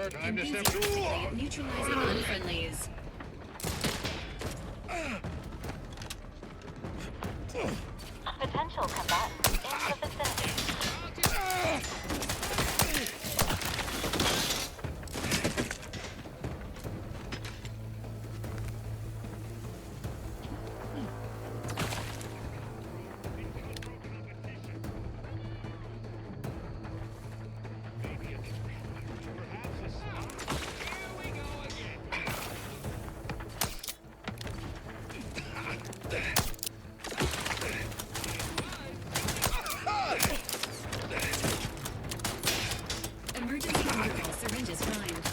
Time to step through. Neutralizing unfriendlies. Potential combatant in the vicinity. Emergency protocol syringes primed.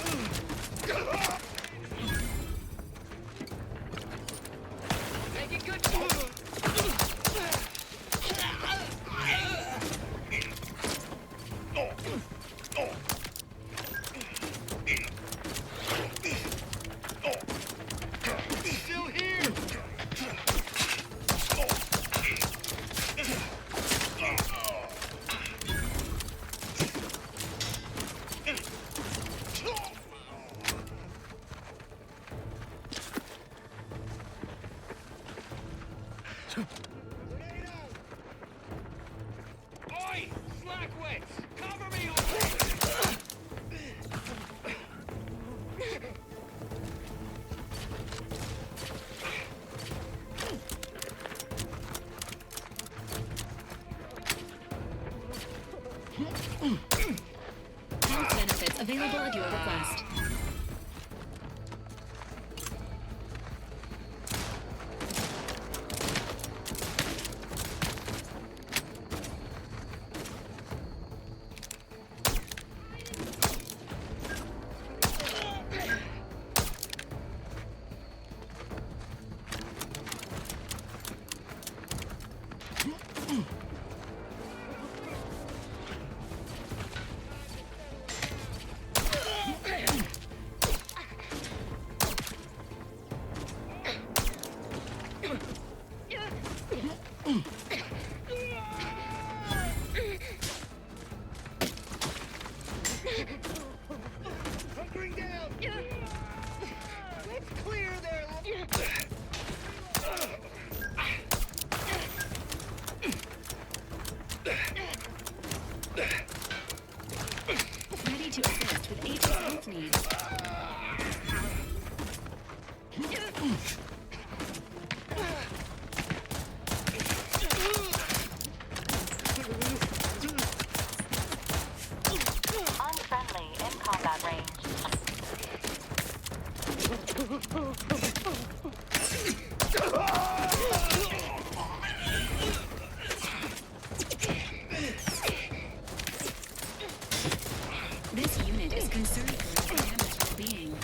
Making good. Still here. Oi! Slackwits! Cover me! Health benefits available at your request. Hunkering down! Let's clear their... Ready to assist with agent health needs. Unfriendly in combat range. This unit is concerned for its damaged well-being.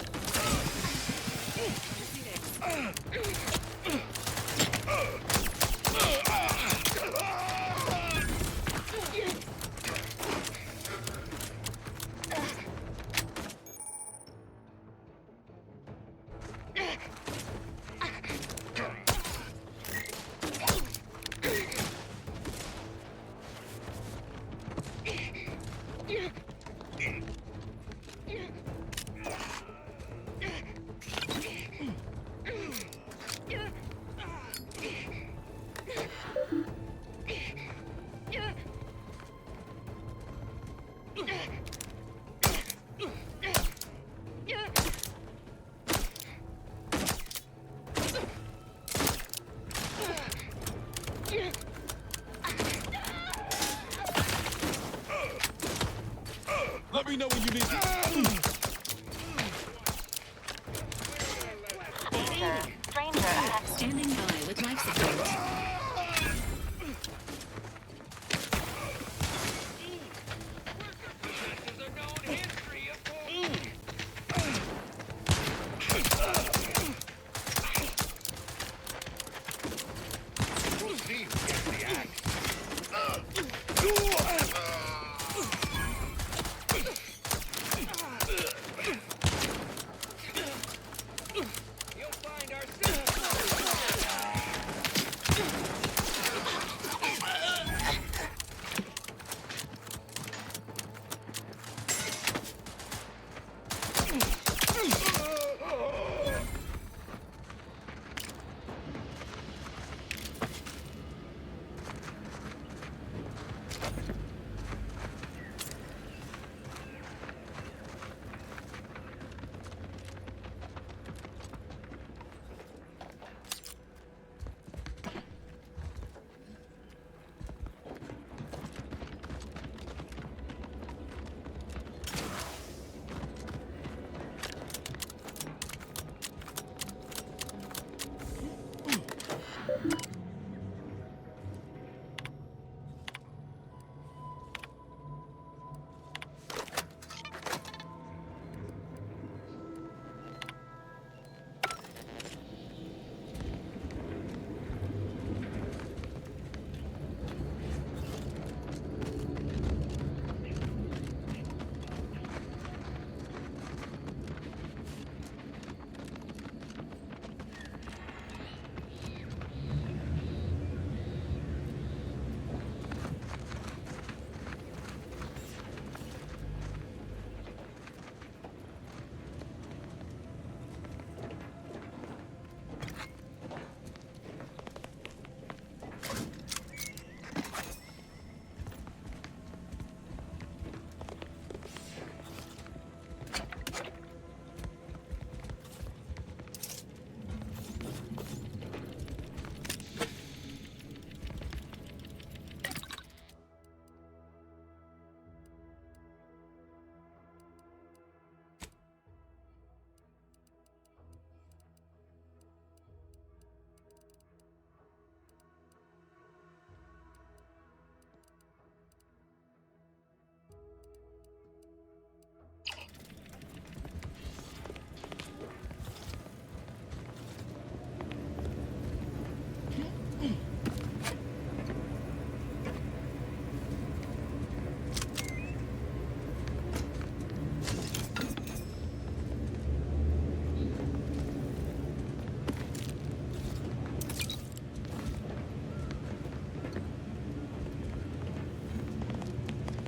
Stranger ahead. Standing by with life support. Possesses a known history of poison. We'll see who gets the axe. You'll find our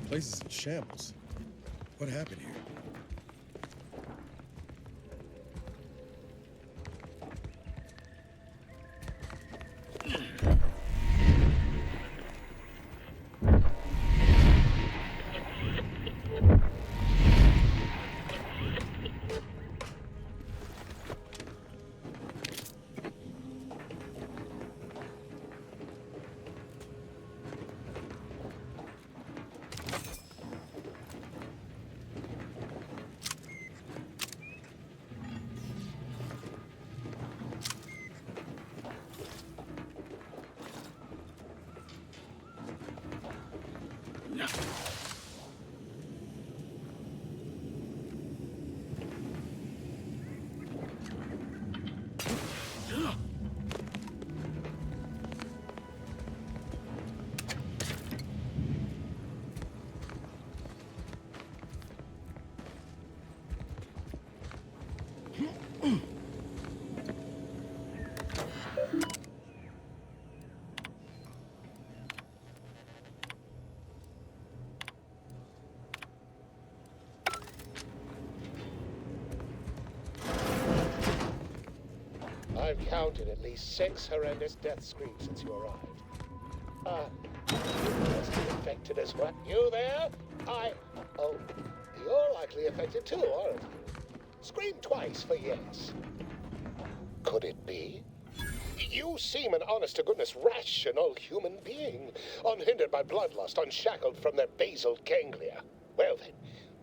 Place is in shambles. What happened here? I've counted at least 6 horrendous death screams since you arrived. You must be affected as well. You there? Oh, you're likely affected too, aren't you? Scream twice for yes. Could it be? You seem an honest-to-goodness rational human being, unhindered by bloodlust, unshackled from their basal ganglia. Well then,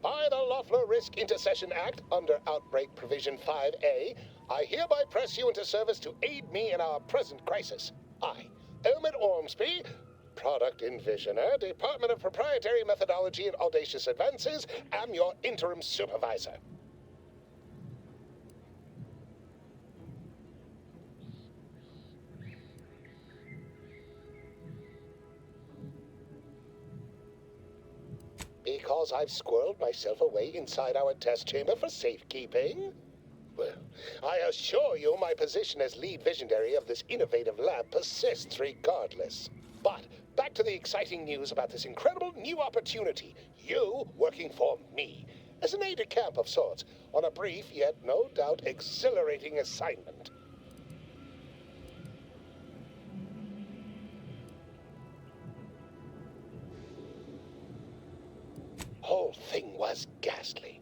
by the Loeffler Risk Intercession Act, under Outbreak Provision 5A, I hereby press you into service to aid me in our present crisis. I, Omid Ormsby, Product Envisioner, Department of Proprietary Methodology and Audacious Advances, am your interim supervisor. Because I've squirreled myself away inside our test chamber for safekeeping? Well, I assure you my position as lead visionary of this innovative lab persists regardless. But back to the exciting news about this incredible new opportunity. You working for me, as an aide-de-camp of sorts, on a brief yet no doubt exhilarating assignment. Whole thing was ghastly.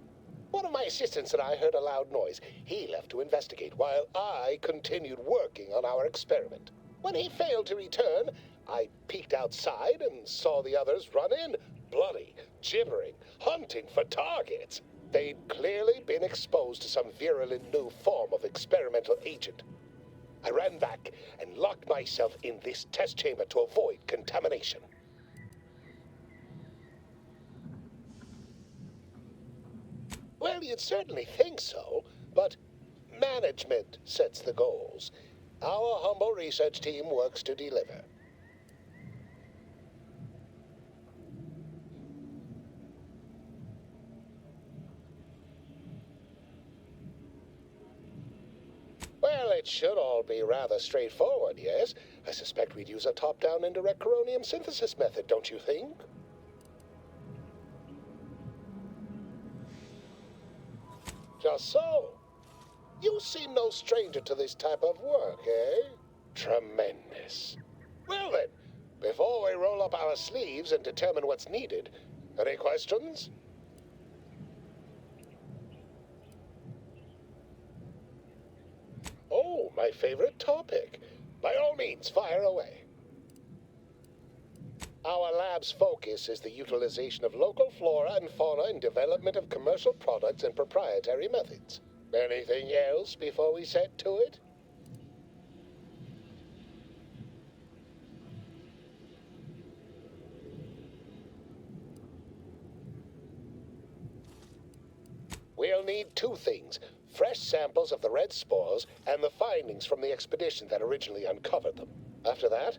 One of my assistants and I heard a loud noise. He left to investigate while I continued working on our experiment. When he failed to return, I peeked outside and saw the others run in, bloody, gibbering, hunting for targets. They'd clearly been exposed to some virulent new form of experimental agent. I ran back and locked myself in this test chamber to avoid contamination. Well, you'd certainly think so, but management sets the goals. Our humble research team works to deliver. Well, it should all be rather straightforward, yes? I suspect we'd use a top-down indirect coronium synthesis method, don't you think? Just so. You seem no stranger to this type of work, eh? Tremendous. Well then, before we roll up our sleeves and determine what's needed, any questions? Oh, my favorite topic. By all means, fire away. Our lab's focus is the utilization of local flora and fauna in development of commercial products and proprietary methods. Anything else before we set to it? We'll need two things: fresh samples of the red spores and the findings from the expedition that originally uncovered them. After that,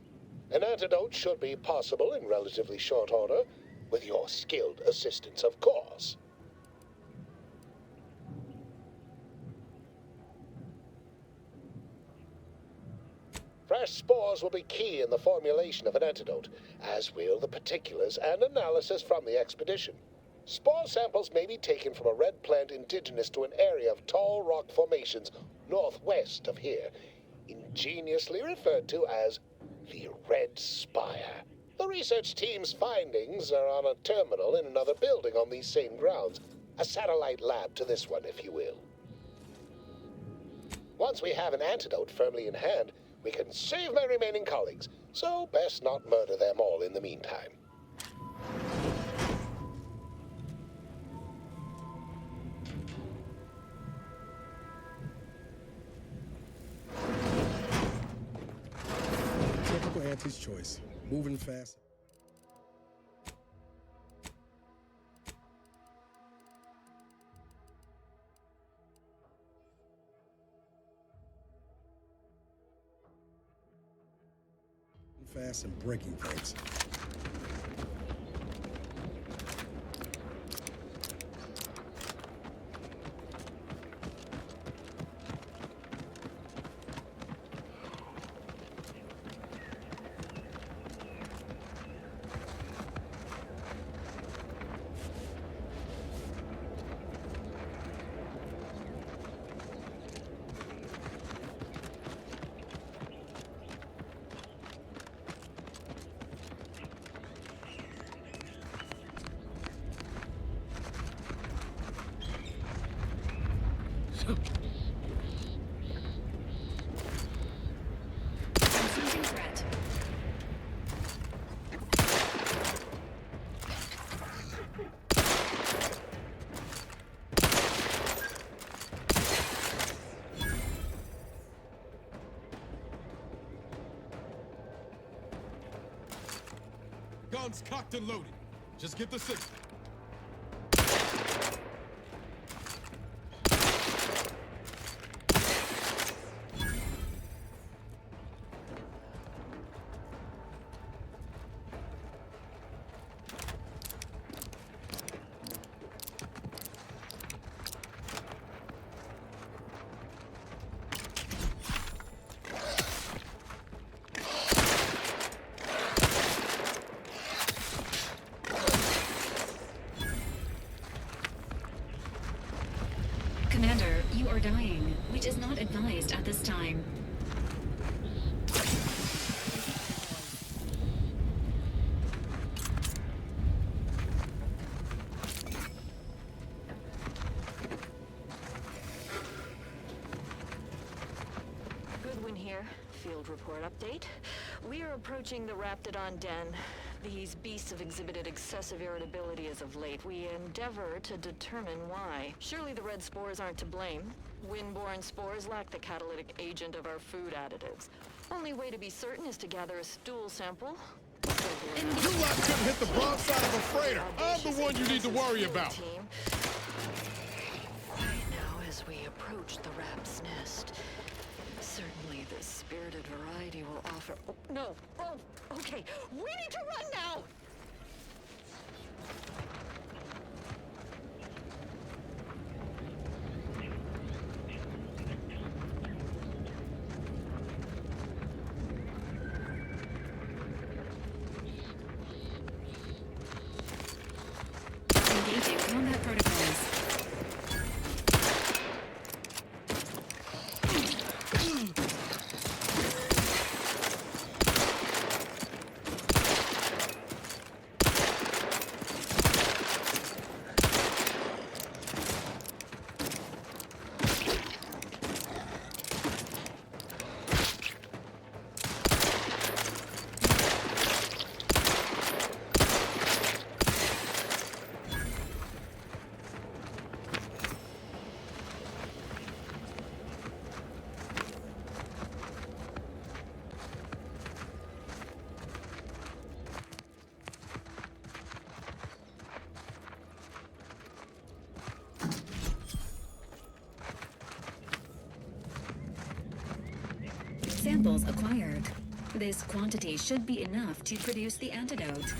an antidote should be possible in relatively short order, with your skilled assistance, of course. Fresh spores will be key in the formulation of an antidote, as will the particulars and analysis from the expedition. Spore samples may be taken from a red plant indigenous to an area of tall rock formations northwest of here, ingeniously referred to as the Red Spire. The research team's findings are on a terminal in another building on these same grounds. A satellite lab to this one, if you will. Once we have an antidote firmly in hand, we can save my remaining colleagues, so best not murder them all in the meantime. Typical Auntie's choice. Moving fast. Fast and breaking things. Receiving threat. Guns cocked and loaded. Just get the signal. Commander, you are dying, which is not advised at this time. Goodwin here. Field report update. We are approaching the Raptidon Den. These beasts have exhibited excessive irritability as of late. We endeavor to determine why. Surely the red spores aren't to blame. Windborne spores lack the catalytic agent of our food additives. Only way to be certain is to gather a stool sample. You lot couldn't hit the broadside of a freighter. I'm the one you need to worry about. Right now, as we approach the Rap's nest, certainly the spirited variety will offer... Oh, no! Oh, okay. We need to run now! Engaging combat protocols. Samples acquired. This quantity should be enough to produce the antidote.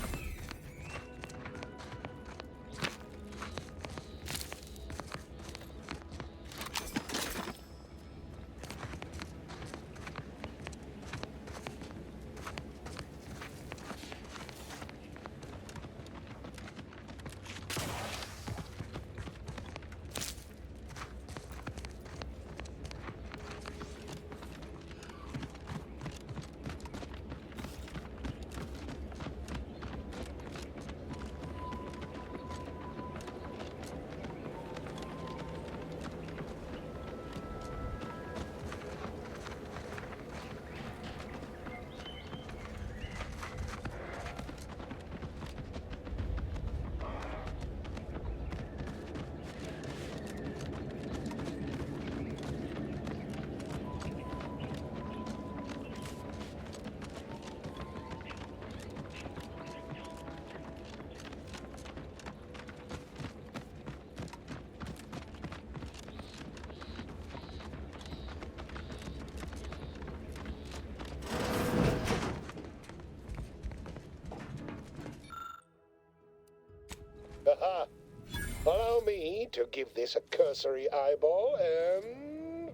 Allow me to give this a cursory eyeball and...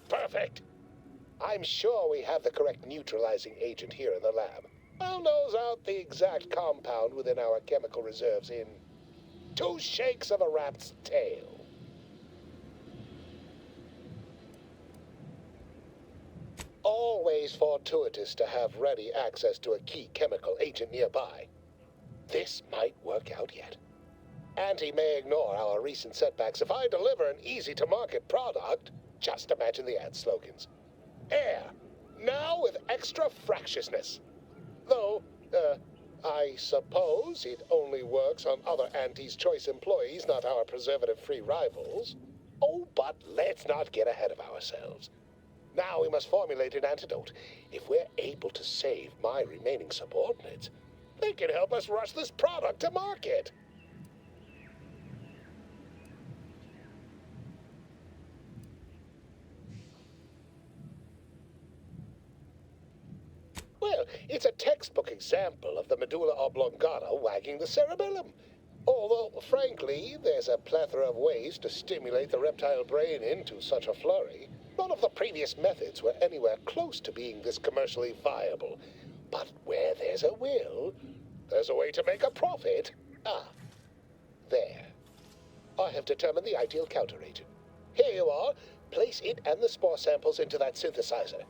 perfect. I'm sure we have the correct neutralizing agent here in the lab. I'll nose out the exact compound within our chemical reserves in 2 shakes of a rat's tail. Always fortuitous to have ready access to a key chemical agent nearby. This might work out yet. Auntie may ignore our recent setbacks if I deliver an easy-to-market product. Just imagine the ad slogans. Air, now with extra fractiousness. Though, I suppose it only works on other Auntie's Choice employees, not our preservative-free rivals. Oh, but let's not get ahead of ourselves. Now we must formulate an antidote. If we're able to save my remaining subordinates, They can help us rush this product to market. Well, it's a textbook example of the medulla oblongata wagging the cerebellum. Although, frankly, there's a plethora of ways to stimulate the reptile brain into such a flurry. None of the previous methods were anywhere close to being this commercially viable. But where there's a will, there's a way to make a profit. Ah, there. I have determined the ideal counteragent. Here you are. Place it and the spore samples into that synthesizer.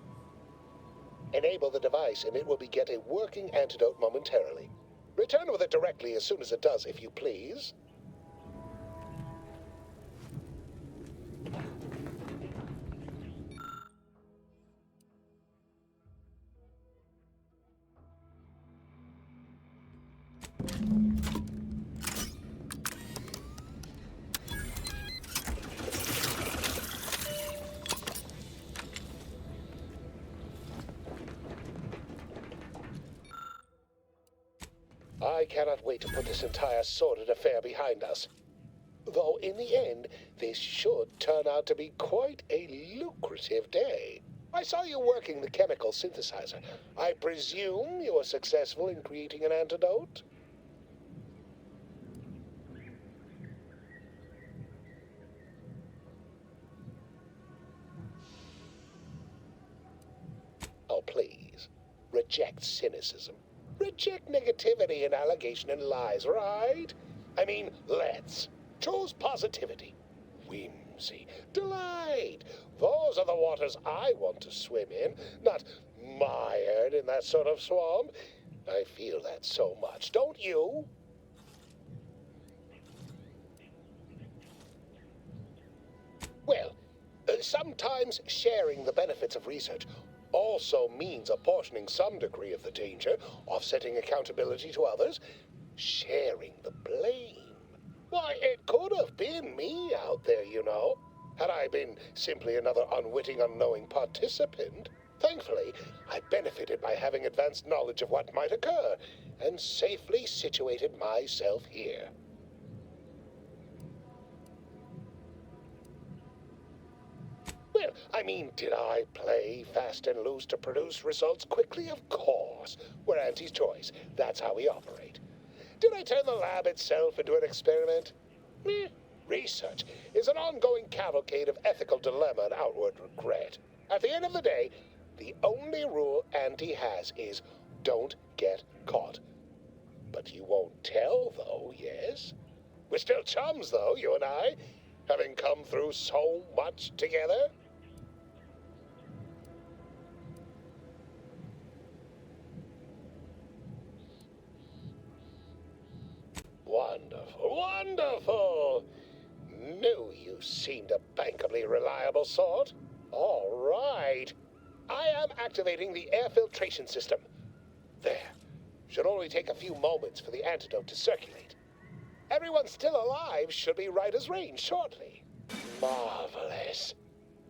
Enable the device and it will beget a working antidote momentarily. Return with it directly as soon as it does, if you please. I cannot wait to put this entire sordid affair behind us. Though in the end, this should turn out to be quite a lucrative day. I saw you working the chemical synthesizer. I presume you were successful in creating an antidote? Oh, please. Reject cynicism. Reject negativity and allegation and lies, right? I mean, let's. Choose positivity, whimsy, delight. Those are the waters I want to swim in, not mired in that sort of swamp. I feel that so much, don't you? Well, sometimes sharing the benefits of research also means apportioning some degree of the danger, offsetting accountability to others, sharing the blame. Why, it could have been me out there, you know, had I been simply another unwitting, unknowing participant. Thankfully, I benefited by having advanced knowledge of what might occur, and safely situated myself here. Well, I mean, did I play fast and loose to produce results quickly? Of course. We're Auntie's choice. That's how we operate. Did I turn the lab itself into an experiment? Research is an ongoing cavalcade of ethical dilemma and outward regret. At the end of the day, the only rule Auntie has is don't get caught. But you won't tell, though, yes? We're still chums, though, you and I, having come through so much together. Wonderful, wonderful! Knew you seemed a bankably reliable sort. All right. I am activating the air filtration system. There. Should only take a few moments for the antidote to circulate. Everyone still alive should be right as rain shortly. Marvelous.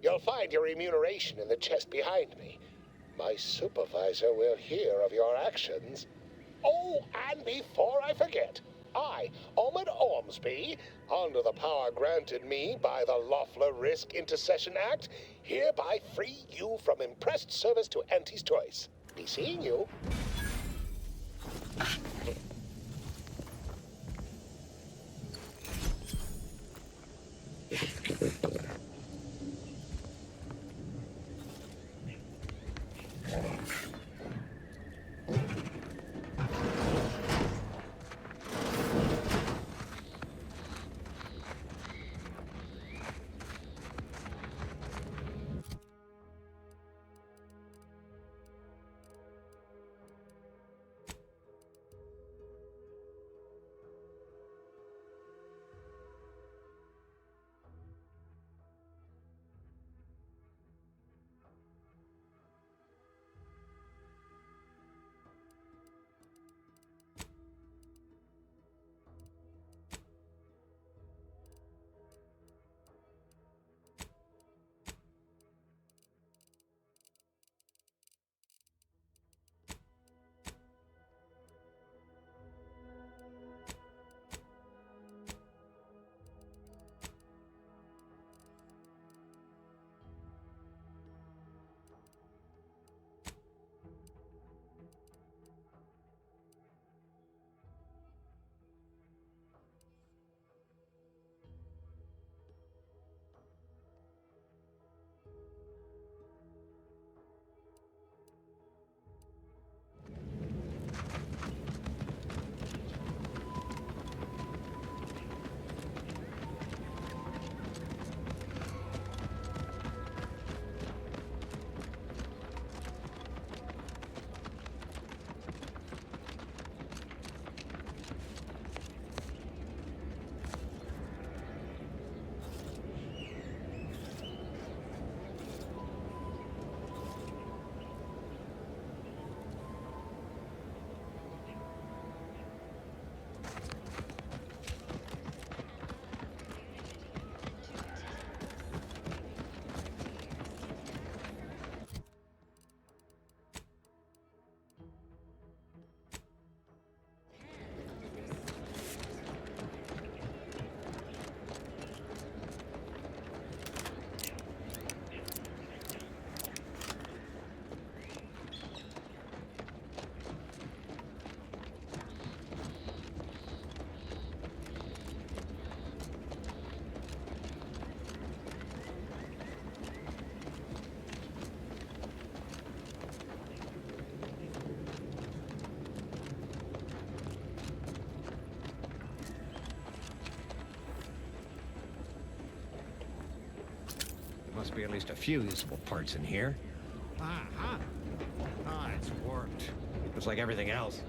You'll find your remuneration in the chest behind me. My supervisor will hear of your actions. Oh, and before I forget, I, Omid Ormsby, under the power granted me by the Loeffler Risk Intercession Act, hereby free you from impressed service to Auntie's choice. Be seeing you. must be at least a few useful parts in here. Uh-huh. Ah, it's warped. Just like everything else.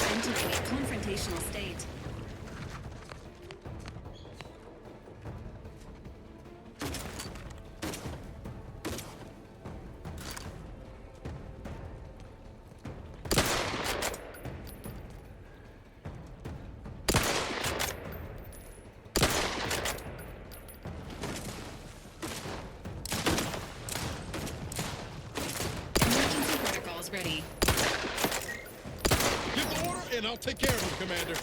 Entering a confrontational state. Emergency protocols ready. Give the order, and I'll take care of him, Commander.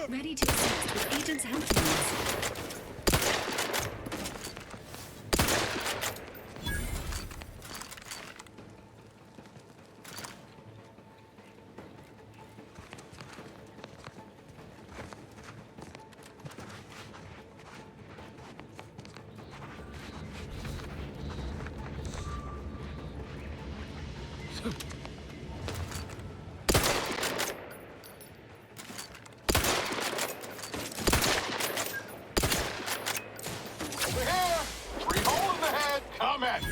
Ready to assist with agents' actions. Over here! 3 hole in the head! Come at me!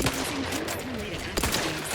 Using combat-related activities.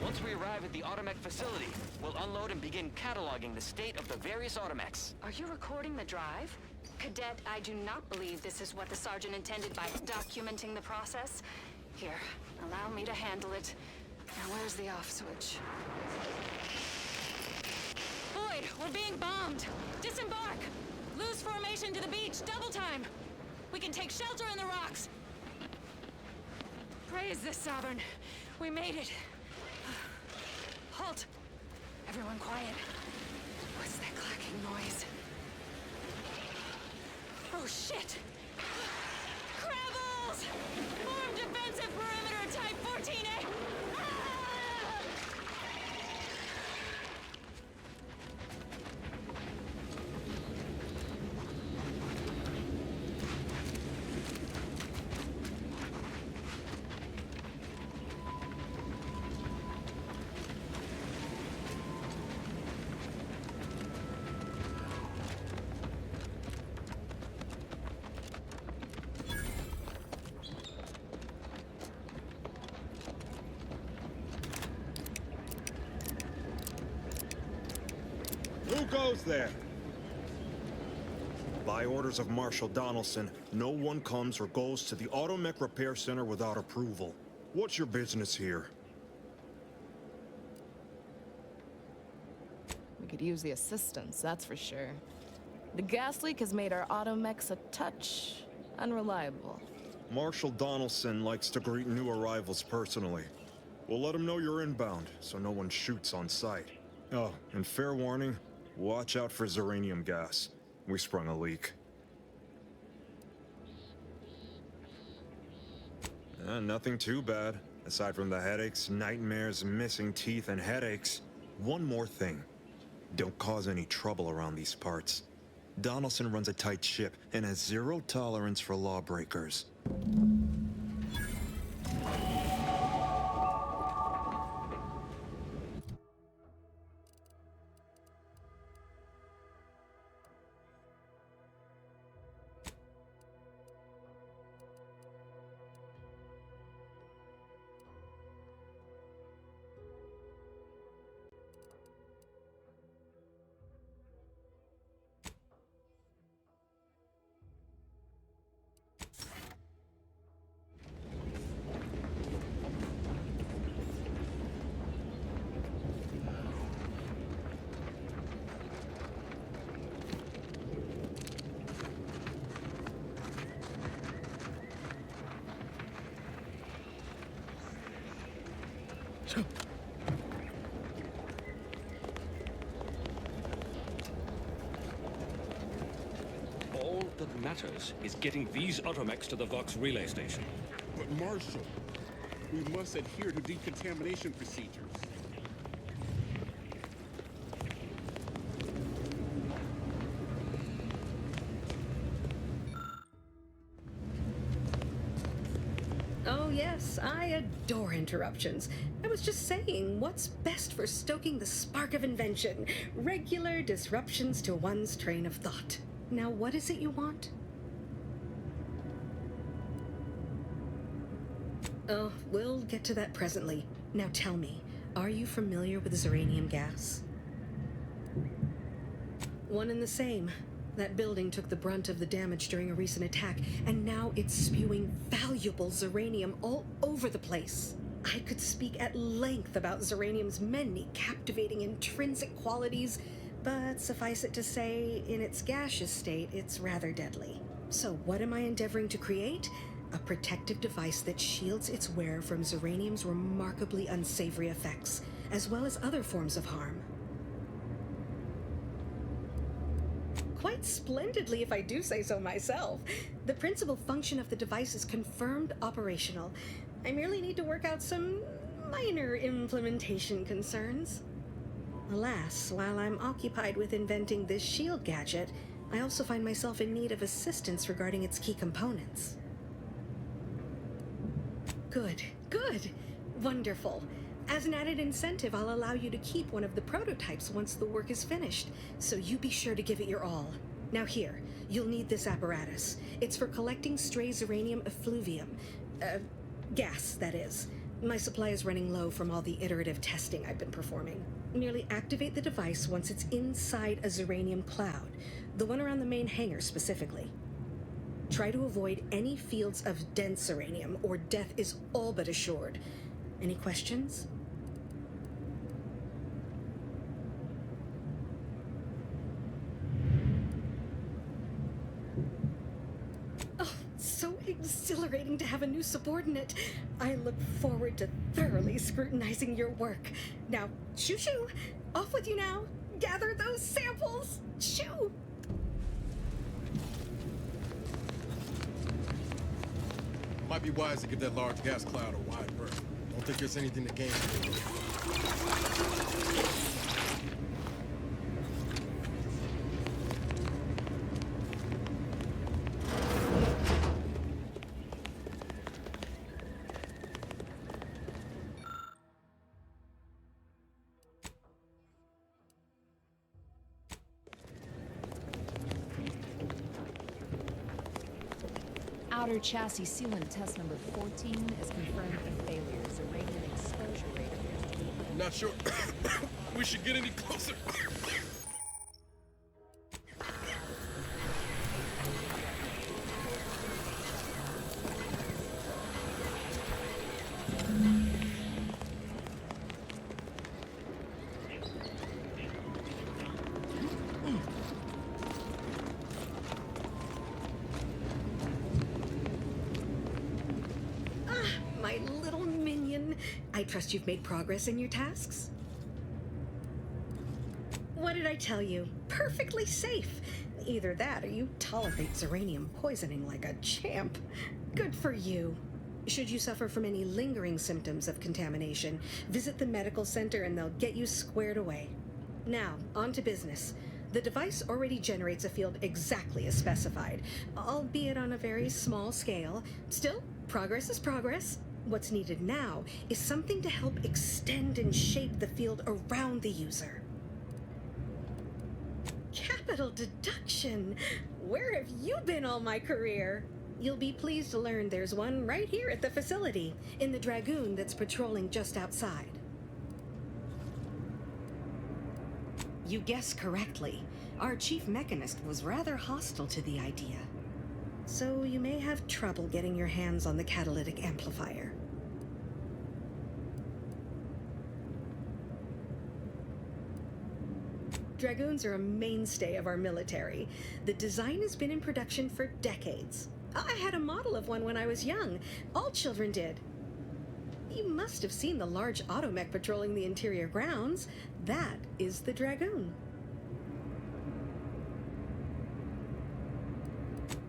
Once we arrive at the Automech facility, we'll unload and begin cataloging the state of the various Automechs. Are you recording the drive? Cadet, I do not believe this is what the Sergeant intended by documenting the process. Here, allow me to handle it. Now where's the off switch? Boyd, we're being bombed! Disembark! Lose formation to the beach, double time! We can take shelter in the rocks! Praise the Sovereign. We made it. Halt! Everyone quiet. What's that clacking noise? Oh shit! Crabbles! Form defensive perimeter type 14A! Ah! goes there? By orders of Marshal Donaldson, no one comes or goes to the Automech Repair Center without approval. What's your business here? We could use the assistance, that's for sure. The gas leak has made our automechs a touch unreliable. Marshal Donaldson likes to greet new arrivals personally. We'll let him know you're inbound, so no one shoots on sight. Oh, and fair warning, watch out for Zeranium gas. We sprung a leak. Nothing too bad, aside from the headaches, nightmares, missing teeth, and headaches. One more thing. Don't cause any trouble around these parts. Donaldson runs a tight ship and has zero tolerance for lawbreakers. All that matters is getting these automechs to the Vox relay station. But Marshal, we must adhere to decontamination procedures. Oh yes, I adore interruptions. I was just saying, what's best for stoking the spark of invention? Regular disruptions to one's train of thought. Now, what is it you want? Oh, we'll get to that presently. Now tell me, are you familiar with Zeranium gas? One and the same. That building took the brunt of the damage during a recent attack, and now it's spewing valuable Zeranium all over the place. I could speak at length about Zeranium's many captivating intrinsic qualities, but suffice it to say, in its gaseous state, it's rather deadly. So what am I endeavoring to create? A protective device that shields its wearer from Zeranium's remarkably unsavory effects, as well as other forms of harm. Quite splendidly, if I do say so myself. The principal function of the device is confirmed operational. I merely need to work out some minor implementation concerns. Alas, while I'm occupied with inventing this shield gadget, I also find myself in need of assistance regarding its key components. Good, good, wonderful. As an added incentive, I'll allow you to keep one of the prototypes once the work is finished, so you be sure to give it your all. Now here, you'll need this apparatus. It's for collecting stray Zeranium effluvium. Gas, that is. My supply is running low from all the iterative testing I've been performing. Merely activate the device once it's inside a Zeranium cloud, the one around the main hangar specifically. Try to avoid any fields of dense Zeranium, or death is all but assured. Any questions? Oh, so exhilarating to have a new subordinate. I look forward to thoroughly scrutinizing your work. Now, shoo-shoo! Off with you now! Gather those samples! Shoo! Might be wise to give that large gas cloud a wide berth. Don't think there's anything to gain. Outer chassis sealant test number 14 is confirmed a failure. Zeranium exposure rate appears to be... Not sure we should get any closer. my little minion. I trust you've made progress in your tasks? What did I tell you? Perfectly safe. Either that or you tolerate Zeranium poisoning like a champ. Good for you. Should you suffer from any lingering symptoms of contamination, visit the medical center and they'll get you squared away. Now, on to business. The device already generates a field exactly as specified, albeit on a very small scale. Still, progress is progress. What's needed now is something to help extend and shape the field around the user. Capital deduction! Where have you been all my career? You'll be pleased to learn there's one right here at the facility, in the Dragoon that's patrolling just outside. You guessed correctly. Our chief mechanist was rather hostile to the idea. So you may have trouble getting your hands on the catalytic amplifier. Dragoons are a mainstay of our military. The design has been in production for decades. I had a model of one when I was young. All children did. You must have seen the large automech patrolling the interior grounds. That is the Dragoon.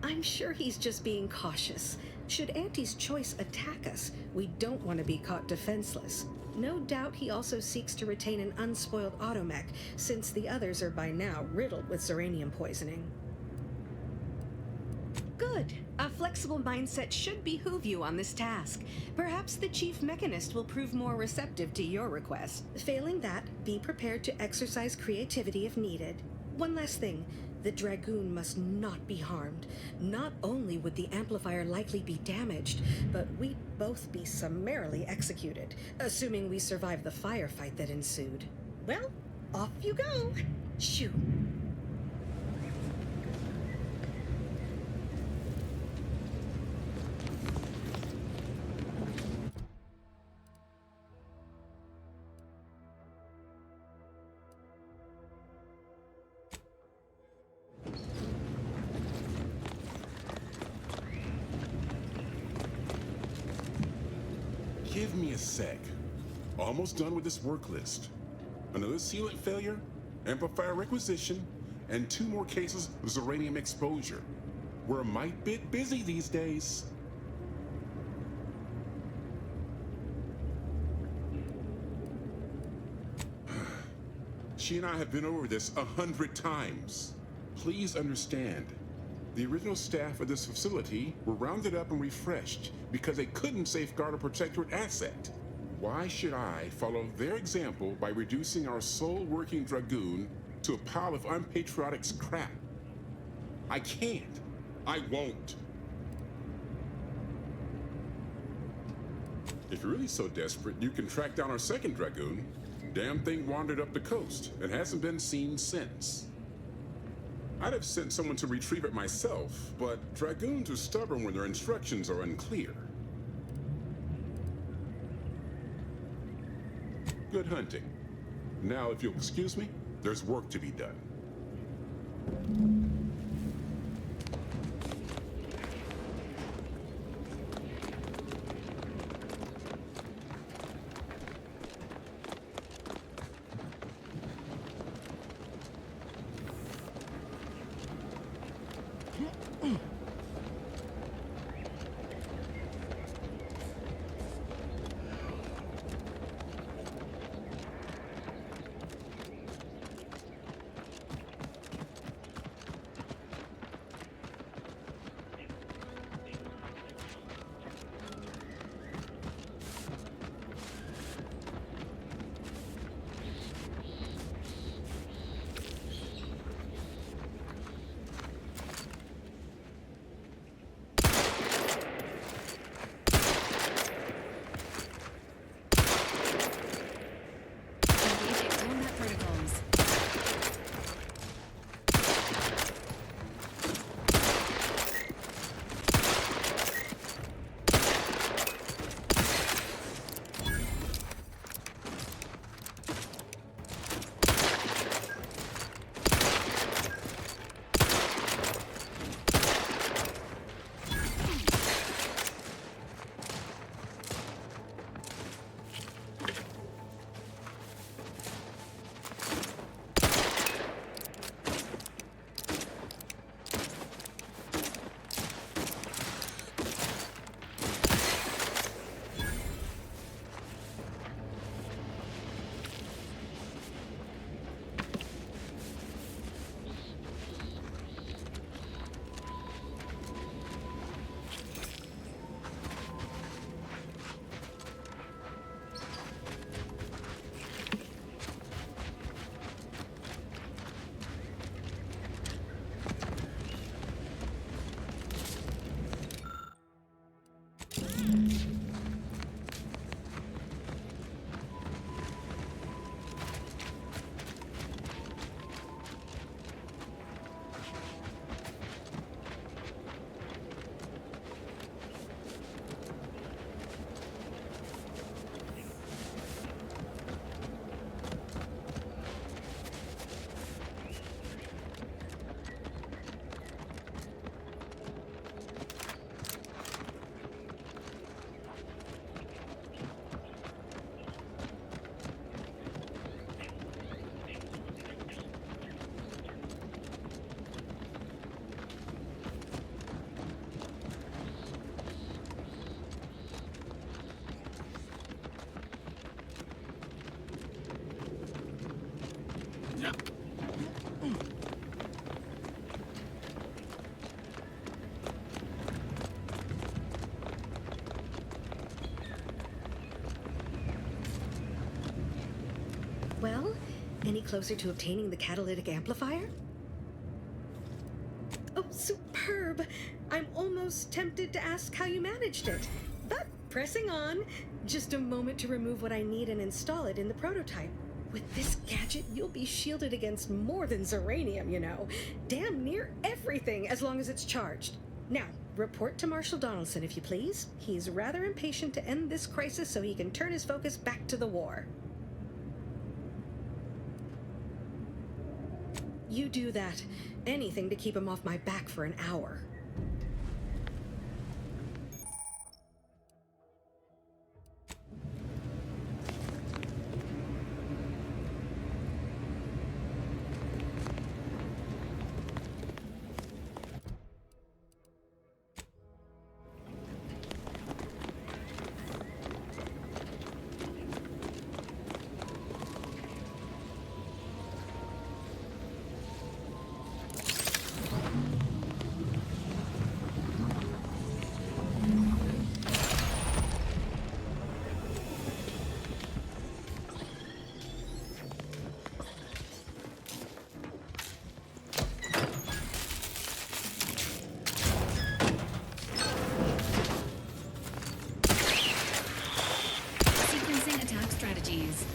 I'm sure he's just being cautious. Should Auntie's choice attack us, we don't want to be caught defenseless. No doubt he also seeks to retain an unspoiled automech, since the others are by now riddled with Zeranium poisoning. Good. A flexible mindset should behoove you on this task. Perhaps the chief mechanist will prove more receptive to your request. Failing that, be prepared to exercise creativity if needed. One last thing. The Dragoon must not be harmed. Not only would the amplifier likely be damaged, but we'd both be summarily executed, assuming we survive the firefight that ensued. Well, off you go. Shoo. Give me a sec. Almost done with this work list. Another sealant failure, amplifier requisition, and 2 more cases of Zeranium exposure. We're a mite bit busy these days. She and I have been over this 100 times. Please understand. The original staff of this facility were rounded up and refreshed because they couldn't safeguard a protectorate asset. Why should I follow their example by reducing our sole working Dragoon to a pile of unpatriotic scrap? I can't. I won't. If you're really so desperate, you can track down our second Dragoon. Damn thing wandered up the coast and hasn't been seen since. I'd have sent someone to retrieve it myself, but Dragoons are stubborn when their instructions are unclear. Good hunting. Now, if you'll excuse me, there's work to be done. any closer to obtaining the catalytic amplifier? Oh, superb! I'm almost tempted to ask how you managed it. But pressing on, just a moment to remove what I need and install it in the prototype. With this gadget, you'll be shielded against more than Zeranium, you know. Damn near everything, as long as it's charged. Now, report to Marshal Donaldson, if you please. He's rather impatient to end this crisis so he can turn his focus back to the war. You do that. Anything to keep him off my back for an hour. Strategies.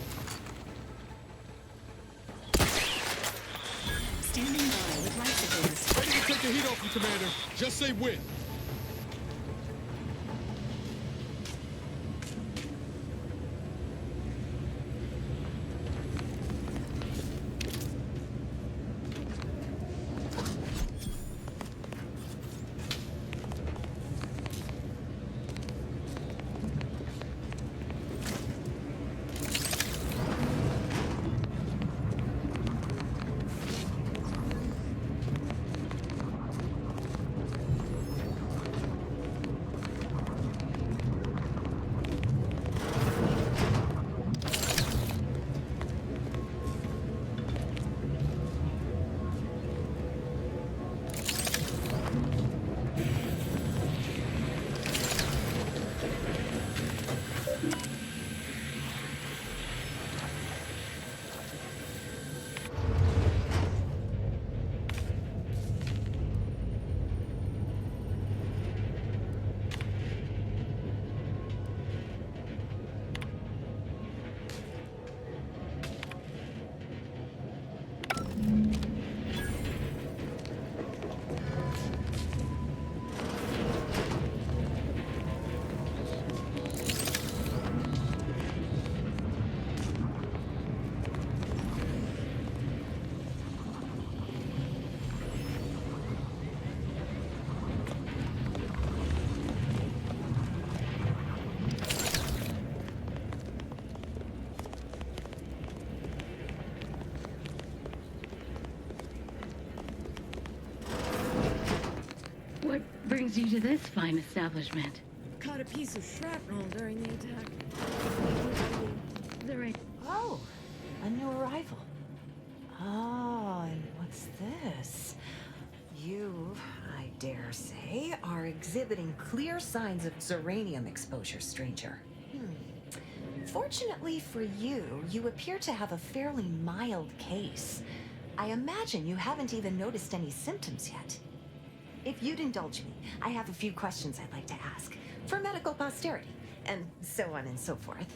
Standing by with life support. Ready to take the heat off you, Commander. Just say when. What brings you to this fine establishment? Caught a piece of shrapnel during the attack. Oh, a new arrival. Oh, and what's this? You, I dare say, are exhibiting clear signs of Zeranium exposure, stranger. Fortunately for you, you appear to have a fairly mild case. I imagine you haven't even noticed any symptoms yet. If you'd indulge me, I have a few questions I'd like to ask, for medical posterity, and so on and so forth.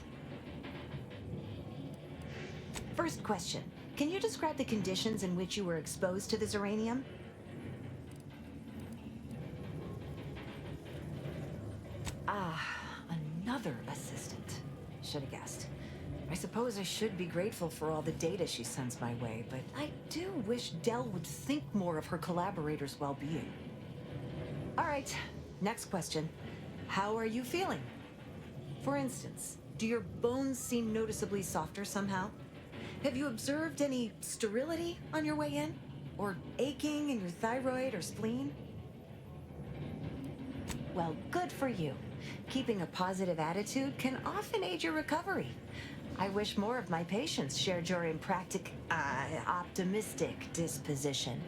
First question, can you describe the conditions in which you were exposed to the Zeranium? Ah, another assistant. Should have guessed. I suppose I should be grateful for all the data she sends my way, but I do wish Dell would think more of her collaborators' well-being. All right, next question. How are you feeling? For instance, do your bones seem noticeably softer somehow? Have you observed any sterility on your way in? Or aching in your thyroid or spleen? Well, good for you. Keeping a positive attitude can often aid your recovery. I wish more of my patients shared your optimistic disposition.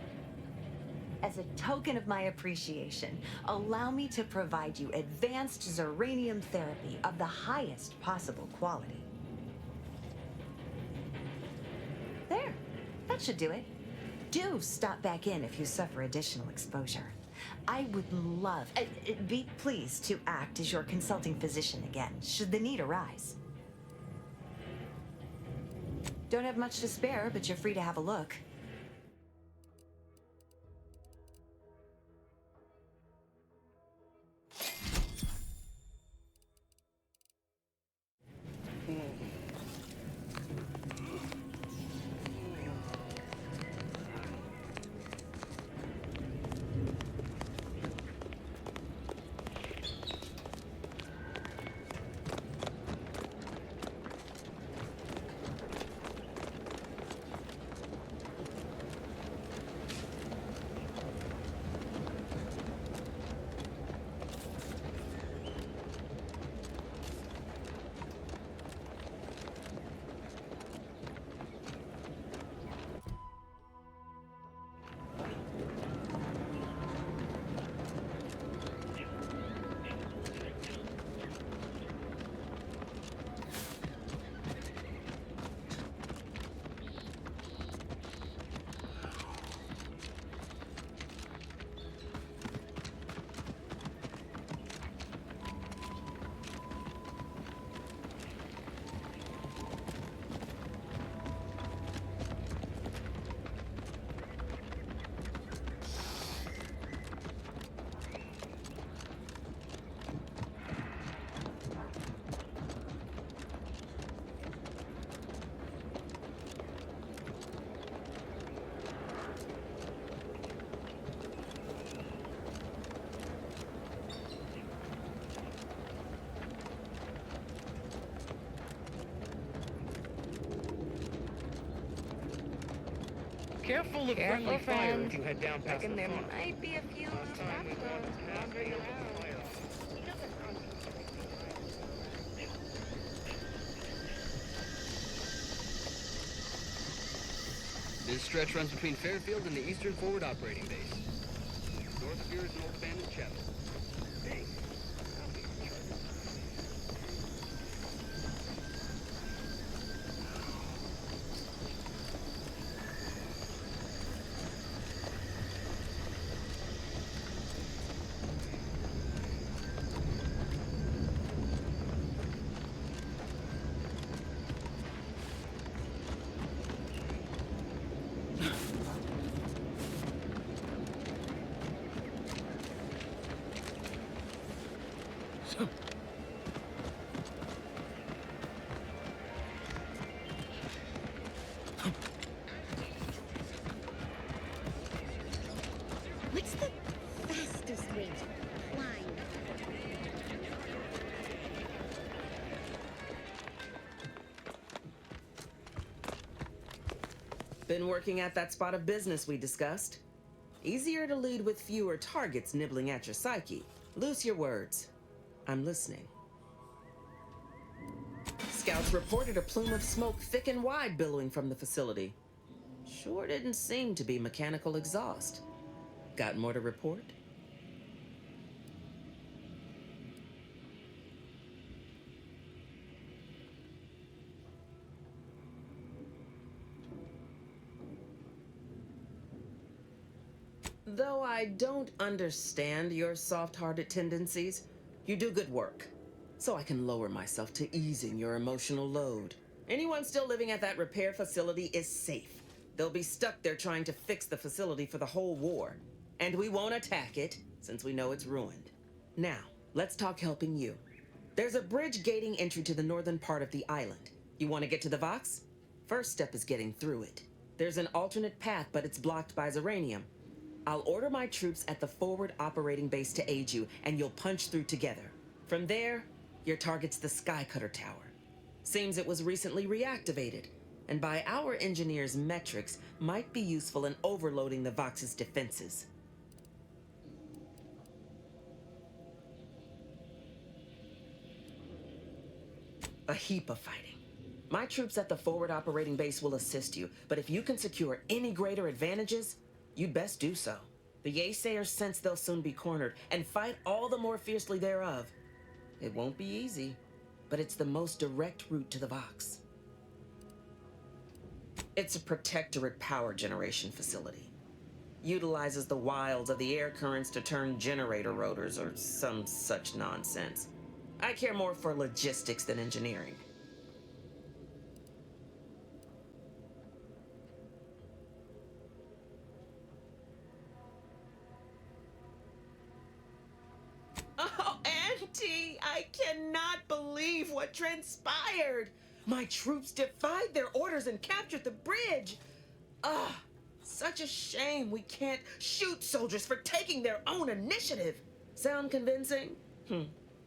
As a token of my appreciation, allow me to provide you advanced Zeranium therapy of the highest possible quality. There. That should do it. Do stop back in if you suffer additional exposure. I would love, be pleased to act as your consulting physician again, should the need arise. Don't have much to spare, but you're free to have a look. Careful of friendly fire if you head down past the There farm. might be a few Last time we went halfway up the fire. This stretch runs between Fairfield and the Eastern Forward Operating Base. North of here is an old abandoned chapel. Dang. What's the fastest way to climb? Been working at that spot of business we discussed. Easier to lead with fewer targets nibbling at your psyche. Loose your words. I'm listening. Scouts reported a plume of smoke thick and wide billowing from the facility. Sure didn't seem to be mechanical exhaust. Got more to report? Though I don't understand your soft-hearted tendencies, you do good work. So I can lower myself to easing your emotional load. Anyone still living at that repair facility is safe. They'll be stuck there trying to fix the facility for the whole war. And we won't attack it, since we know it's ruined. Now, let's talk helping you. There's a bridge gating entry to the northern part of the island. You want to get to the Vox? First step is getting through it. There's an alternate path, but it's blocked by Zeranium. I'll order my troops at the forward operating base to aid you, and you'll punch through together. From there, your target's the Skycutter Tower. Seems it was recently reactivated, and by our engineers' metrics, might be useful in overloading the Vox's defenses. A heap of fighting. My troops at the forward operating base will assist you, but if you can secure any greater advantages, you'd best do so. The Yaysayers sense they'll soon be cornered, and fight all the more fiercely thereof. It won't be easy, but it's the most direct route to the Vox. It's a Protectorate power generation facility. Utilizes the wilds of the air currents to turn generator rotors or some such nonsense. I care more for logistics than engineering. Oh, Auntie, I cannot believe what transpired. My troops defied their orders and captured the bridge. Ah, such a shame we can't shoot soldiers for taking their own initiative. Sound convincing?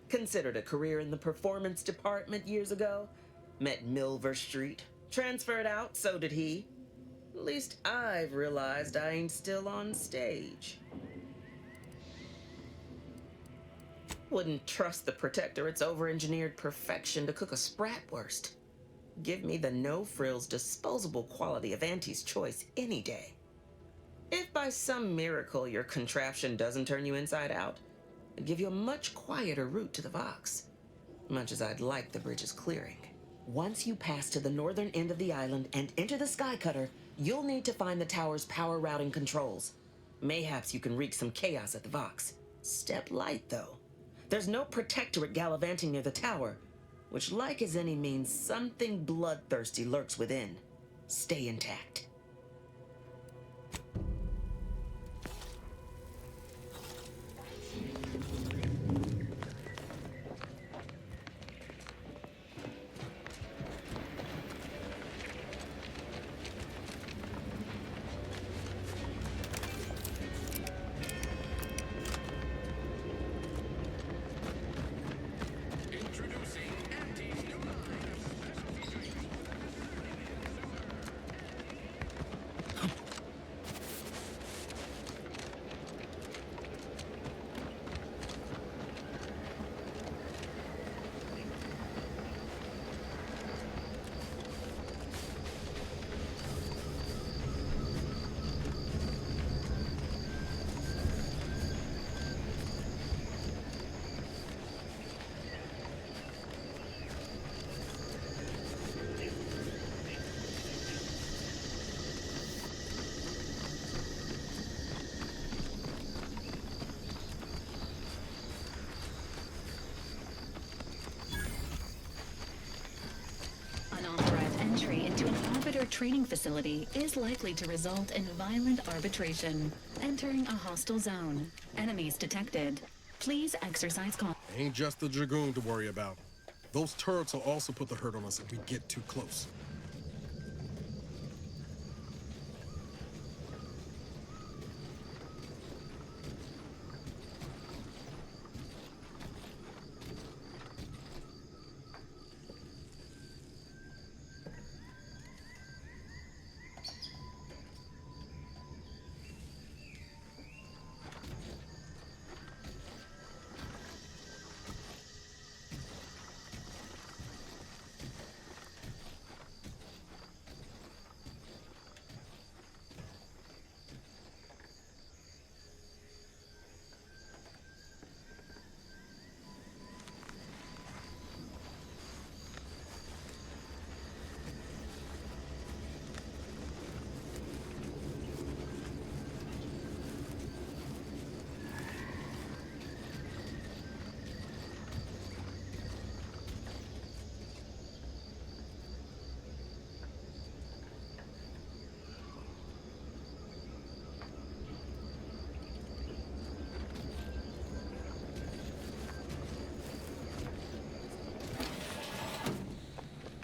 Considered a career in the performance department years ago. Met Milver Street. Transferred out, so did he. At least I've realized I ain't still on stage. Wouldn't trust the Protectorate's over-engineered perfection to cook a spratwurst. Give me the no-frills, disposable quality of Auntie's choice any day. If by some miracle your contraption doesn't turn you inside out, I'd give you a much quieter route to the Vox. Much as I'd like the bridge's clearing. Once you pass to the northern end of the island and enter the Skycutter, you'll need to find the tower's power routing controls. Mayhaps you can wreak some chaos at the Vox. Step light, though. There's no Protectorate gallivanting near the tower, which, like as any, means something bloodthirsty lurks within. Stay intact. Entry into an arbiter training facility is likely to result in violent arbitration. Entering a hostile zone. Enemies detected. Please exercise caution. Ain't just the Dragoon to worry about. Those turrets will also put the hurt on us if we get too close.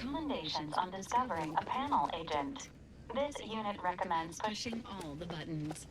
Recommendations on discovering a panel agent. This unit recommends Pushing all the buttons.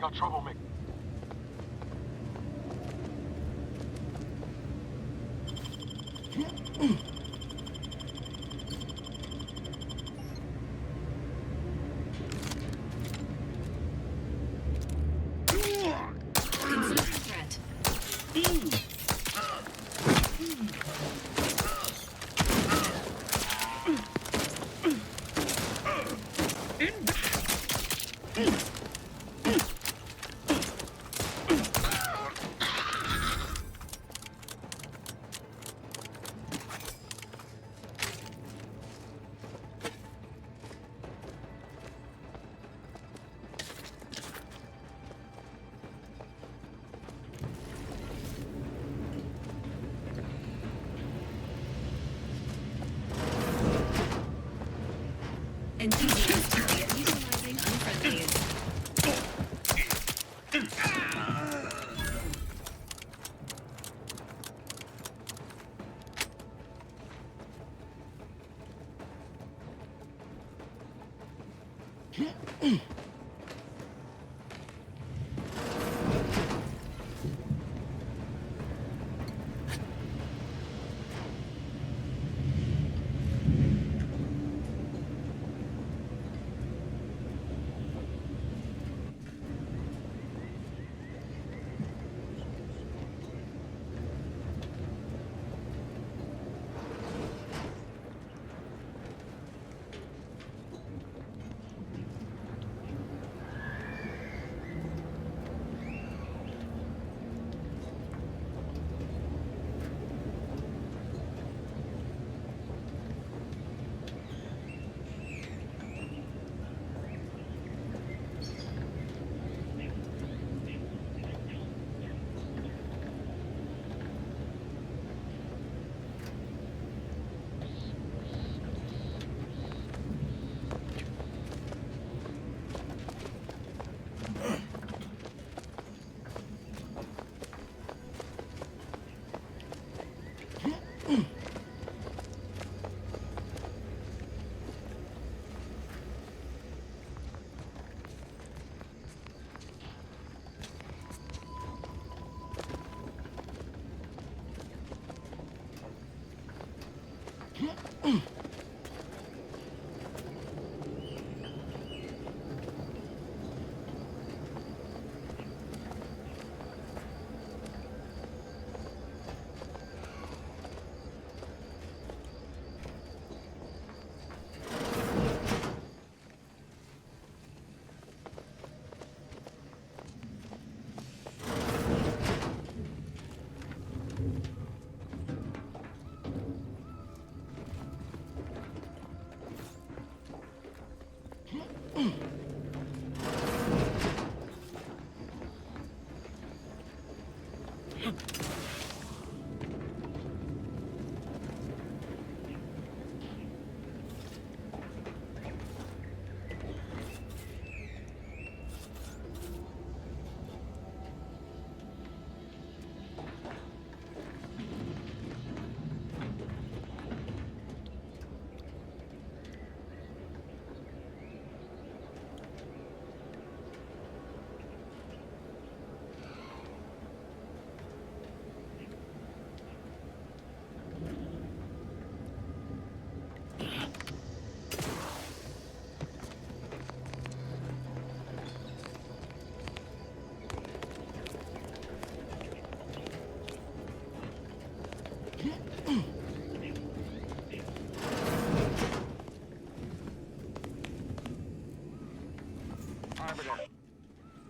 got troublemaker. Threat. Enthusiast utilizing unfriendlies.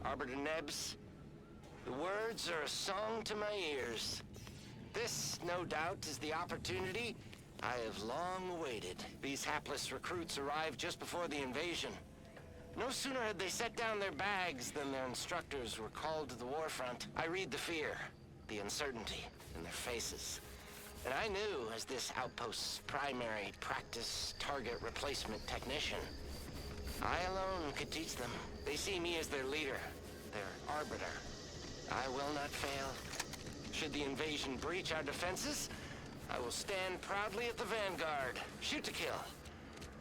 Arbiter Nebs, the words are a song to my ears. This, no doubt, is the opportunity I have long awaited. These hapless recruits arrived just before the invasion. No sooner had they set down their bags than their instructors were called to the warfront. I read the fear, the uncertainty in their faces. And I knew, as this outpost's primary practice target replacement technician, I alone could teach them. They see me as their leader, their arbiter. I will not fail. Should the invasion breach our defenses, I will stand proudly at the vanguard, shoot to kill,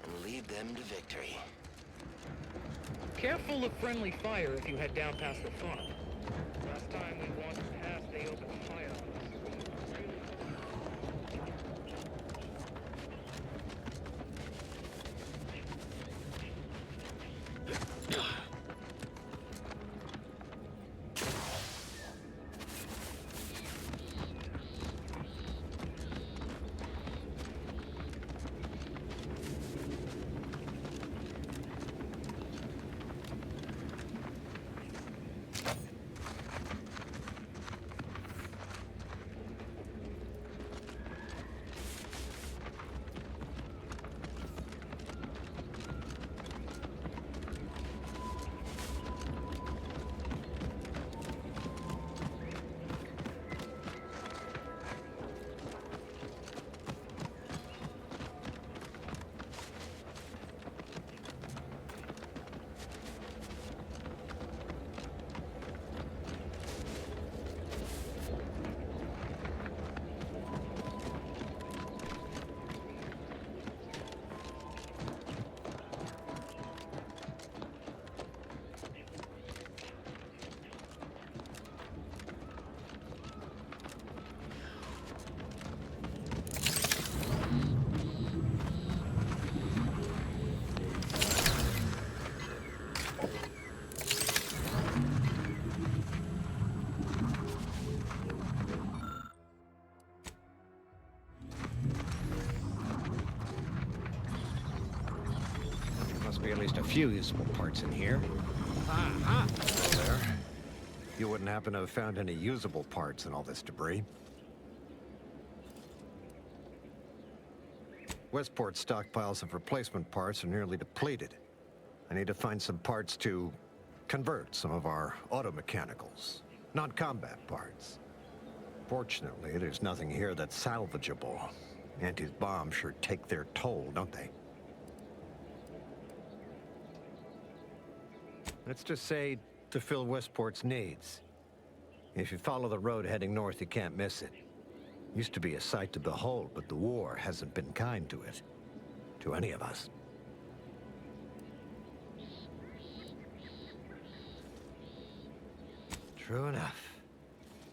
and lead them to victory. Careful of friendly fire if you head down past the funnel. Last time we wandered past, they opened fire on us. Must be at least a few usable parts in here. Aha! Hello there. You wouldn't happen to have found any usable parts in all this debris? Westport's stockpiles of replacement parts are nearly depleted. I need to find some parts to convert some of our auto-mechanicals, non-combat parts. Fortunately, there's nothing here that's salvageable. Auntie's bombs sure take their toll, don't they? Let's just say to fill Westport's needs. If you follow the road heading north, you can't miss it. Used to be a sight to behold, but the war hasn't been kind to it. To any of us. True enough.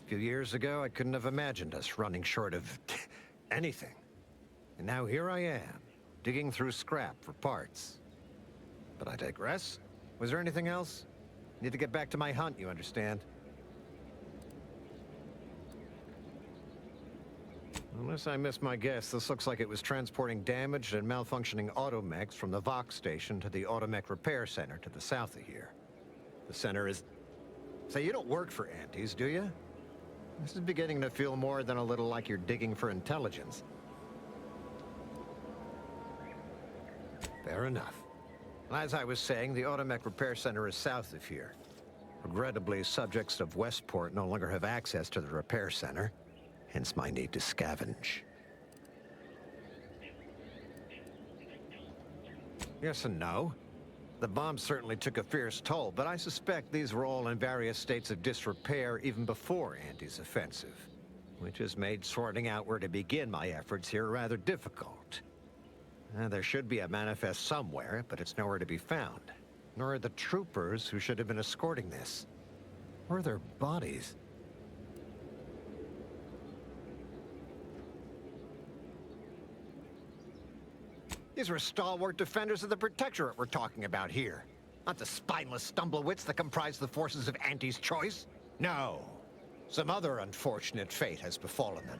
A few years ago, I couldn't have imagined us running short of anything. And now here I am, digging through scrap for parts. But I digress. Was there anything else? Need to get back to my hunt, you understand? Unless I missed my guess, this looks like it was transporting damaged and malfunctioning automechs from the Vox station to the Automech Repair Center to the south of here. The center is... Say, you don't work for Antes, do you? This is beginning to feel more than a little like you're digging for intelligence. Fair enough. As I was saying, the Automech Repair Center is south of here. Regrettably, subjects of Westport no longer have access to the repair center, hence my need to scavenge. Yes and no. The bomb certainly took a fierce toll, but I suspect these were all in various states of disrepair even before Andy's offensive, which has made sorting out where to begin my efforts here rather difficult. There should be a manifest somewhere, but it's nowhere to be found. Nor are the troopers who should have been escorting this. Or their bodies. These were stalwart defenders of the Protectorate we're talking about here. Not the spineless stumblewits that comprise the forces of Anti's choice. No. Some other unfortunate fate has befallen them.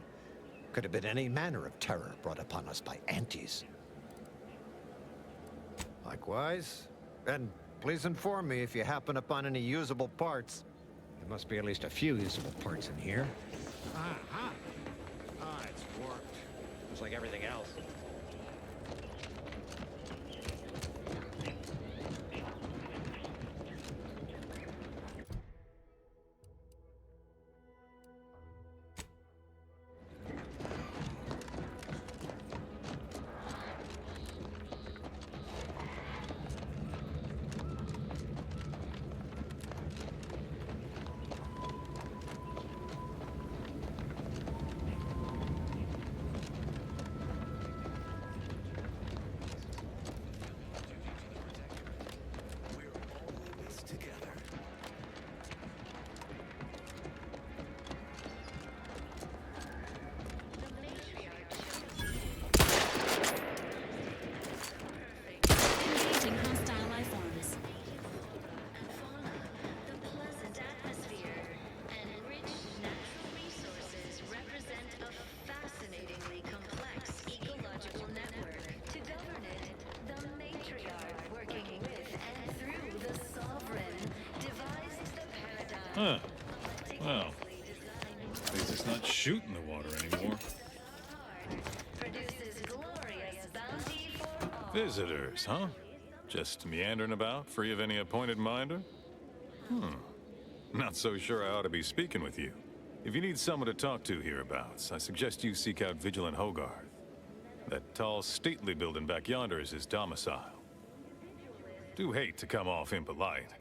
Could have been any manner of terror brought upon us by Antis. Likewise. And please inform me if you happen upon any usable parts. There must be at least a few usable parts in here. Aha! Ah, it's worked. Just like everything else. Huh. Well, at least it's not shooting the water anymore. Visitors, huh? Just meandering about, free of any appointed minder? Not so sure I ought to be speaking with you. If you need someone to talk to hereabouts, I suggest you seek out Vigilant Hogarth. That tall, stately building back yonder is his domicile. Do hate to come off impolite.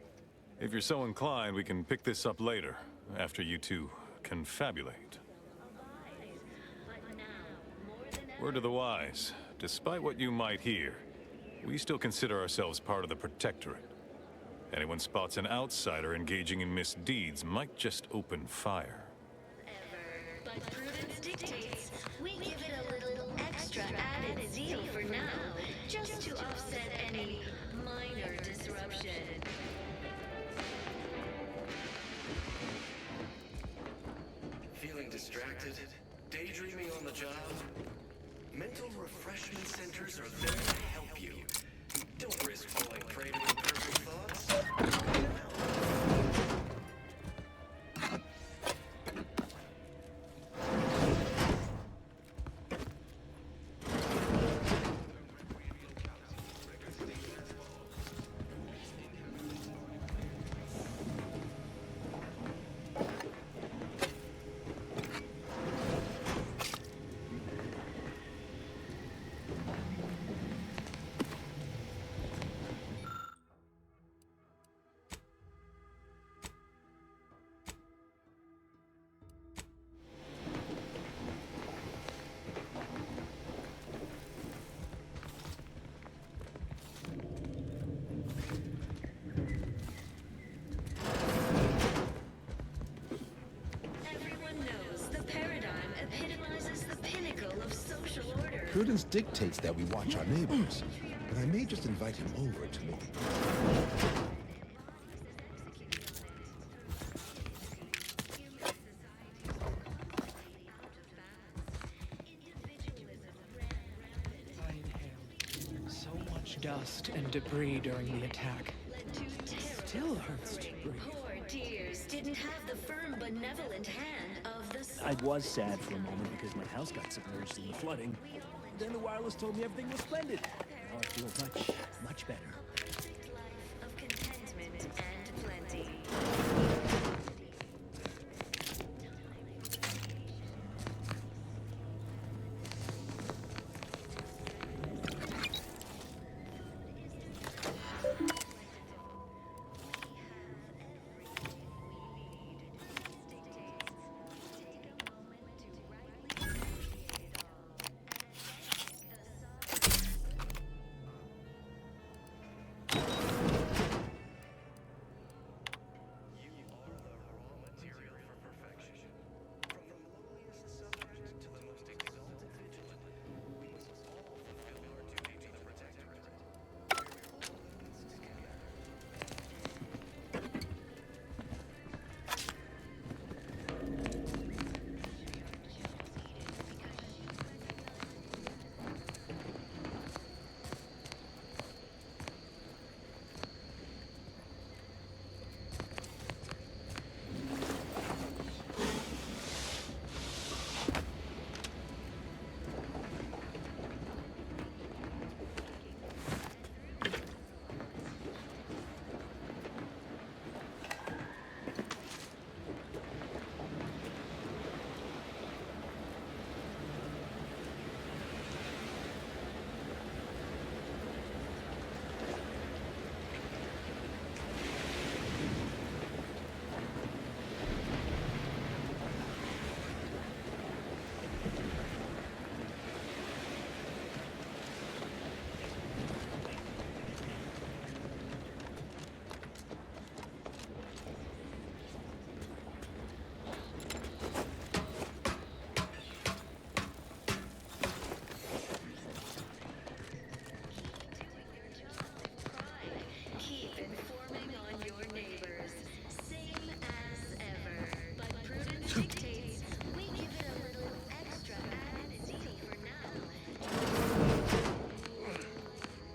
If you're so inclined, we can pick this up later, after you two confabulate. Word to the wise, despite what you might hear, we still consider ourselves part of the Protectorate. Anyone spots an outsider engaging in misdeeds might just open fire. But prudence dictates we give it a little extra added zeal for now, just to offset any minor disruption. Feeling distracted? Daydreaming on the job? Mental refreshment centers are there to help you. Don't risk falling prey to intrusive thoughts. Prudence dictates that we watch our neighbors, but I may just invite him over to meet. I inhaled so much dust and debris during the attack. It still hurts to breathe. Poor dears didn't have the firm, benevolent hand of the... I was sad for a moment because my house got submerged in the flooding. Then the wireless told me everything was splendid. Now I feel much, much better. Life of contentment and plenty.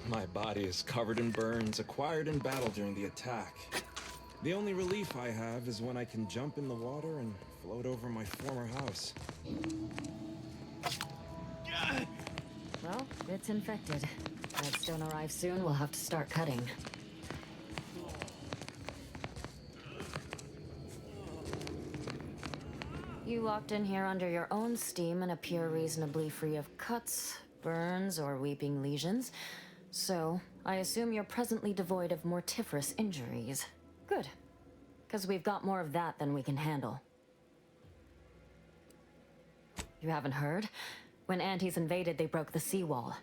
My body is covered in burns acquired in battle during the attack. The only relief I have is when I can jump in the water and float over my former house. Well, it's infected. Redstone arrives soon, we'll have to start cutting. You walked in here under your own steam and appear reasonably free of cuts, burns, or weeping lesions. So, I assume you're presently devoid of mortiferous injuries. Good. Because we've got more of that than we can handle. You haven't heard? When Antes invaded, they broke the seawall.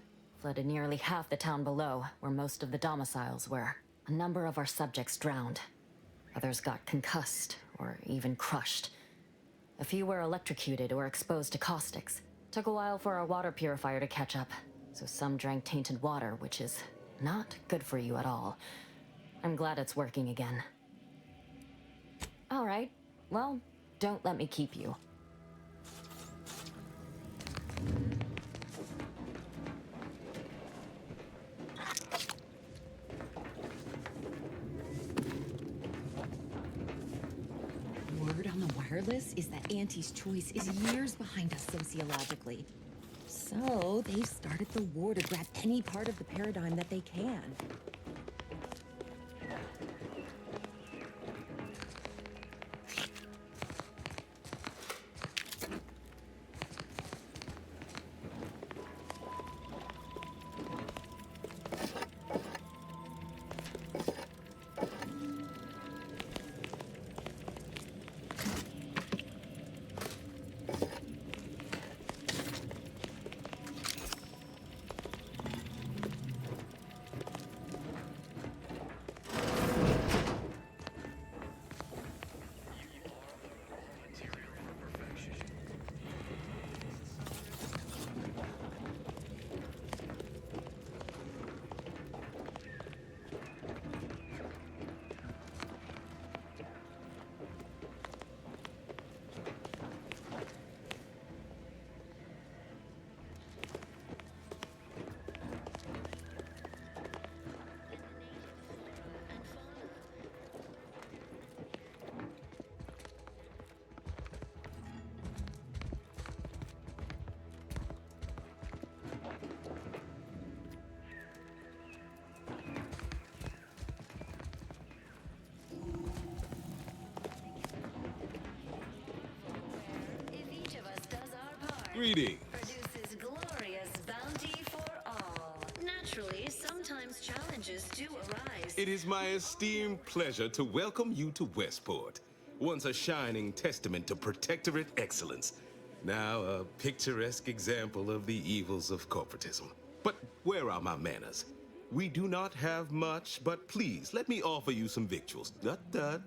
Flooded nearly half the town below, where most of the domiciles were. A number of our subjects drowned. Others got concussed, or even crushed. A few were electrocuted or exposed to caustics. Took a while for our water purifier to catch up, so some drank tainted water, which is not good for you at all. I'm glad it's working again. All right, well, don't let me keep you. Word on the wireless is that Auntie's choice is years behind us sociologically. So they've started the war to grab any part of the paradigm that they can. Greetings. Produces glorious bounty for all. Naturally, sometimes challenges do arise. It is my esteemed pleasure to welcome you to Westport, once a shining testament to Protectorate excellence, now a picturesque example of the evils of corporatism. But where are my manners? We do not have much, but please let me offer you some victuals. Dut.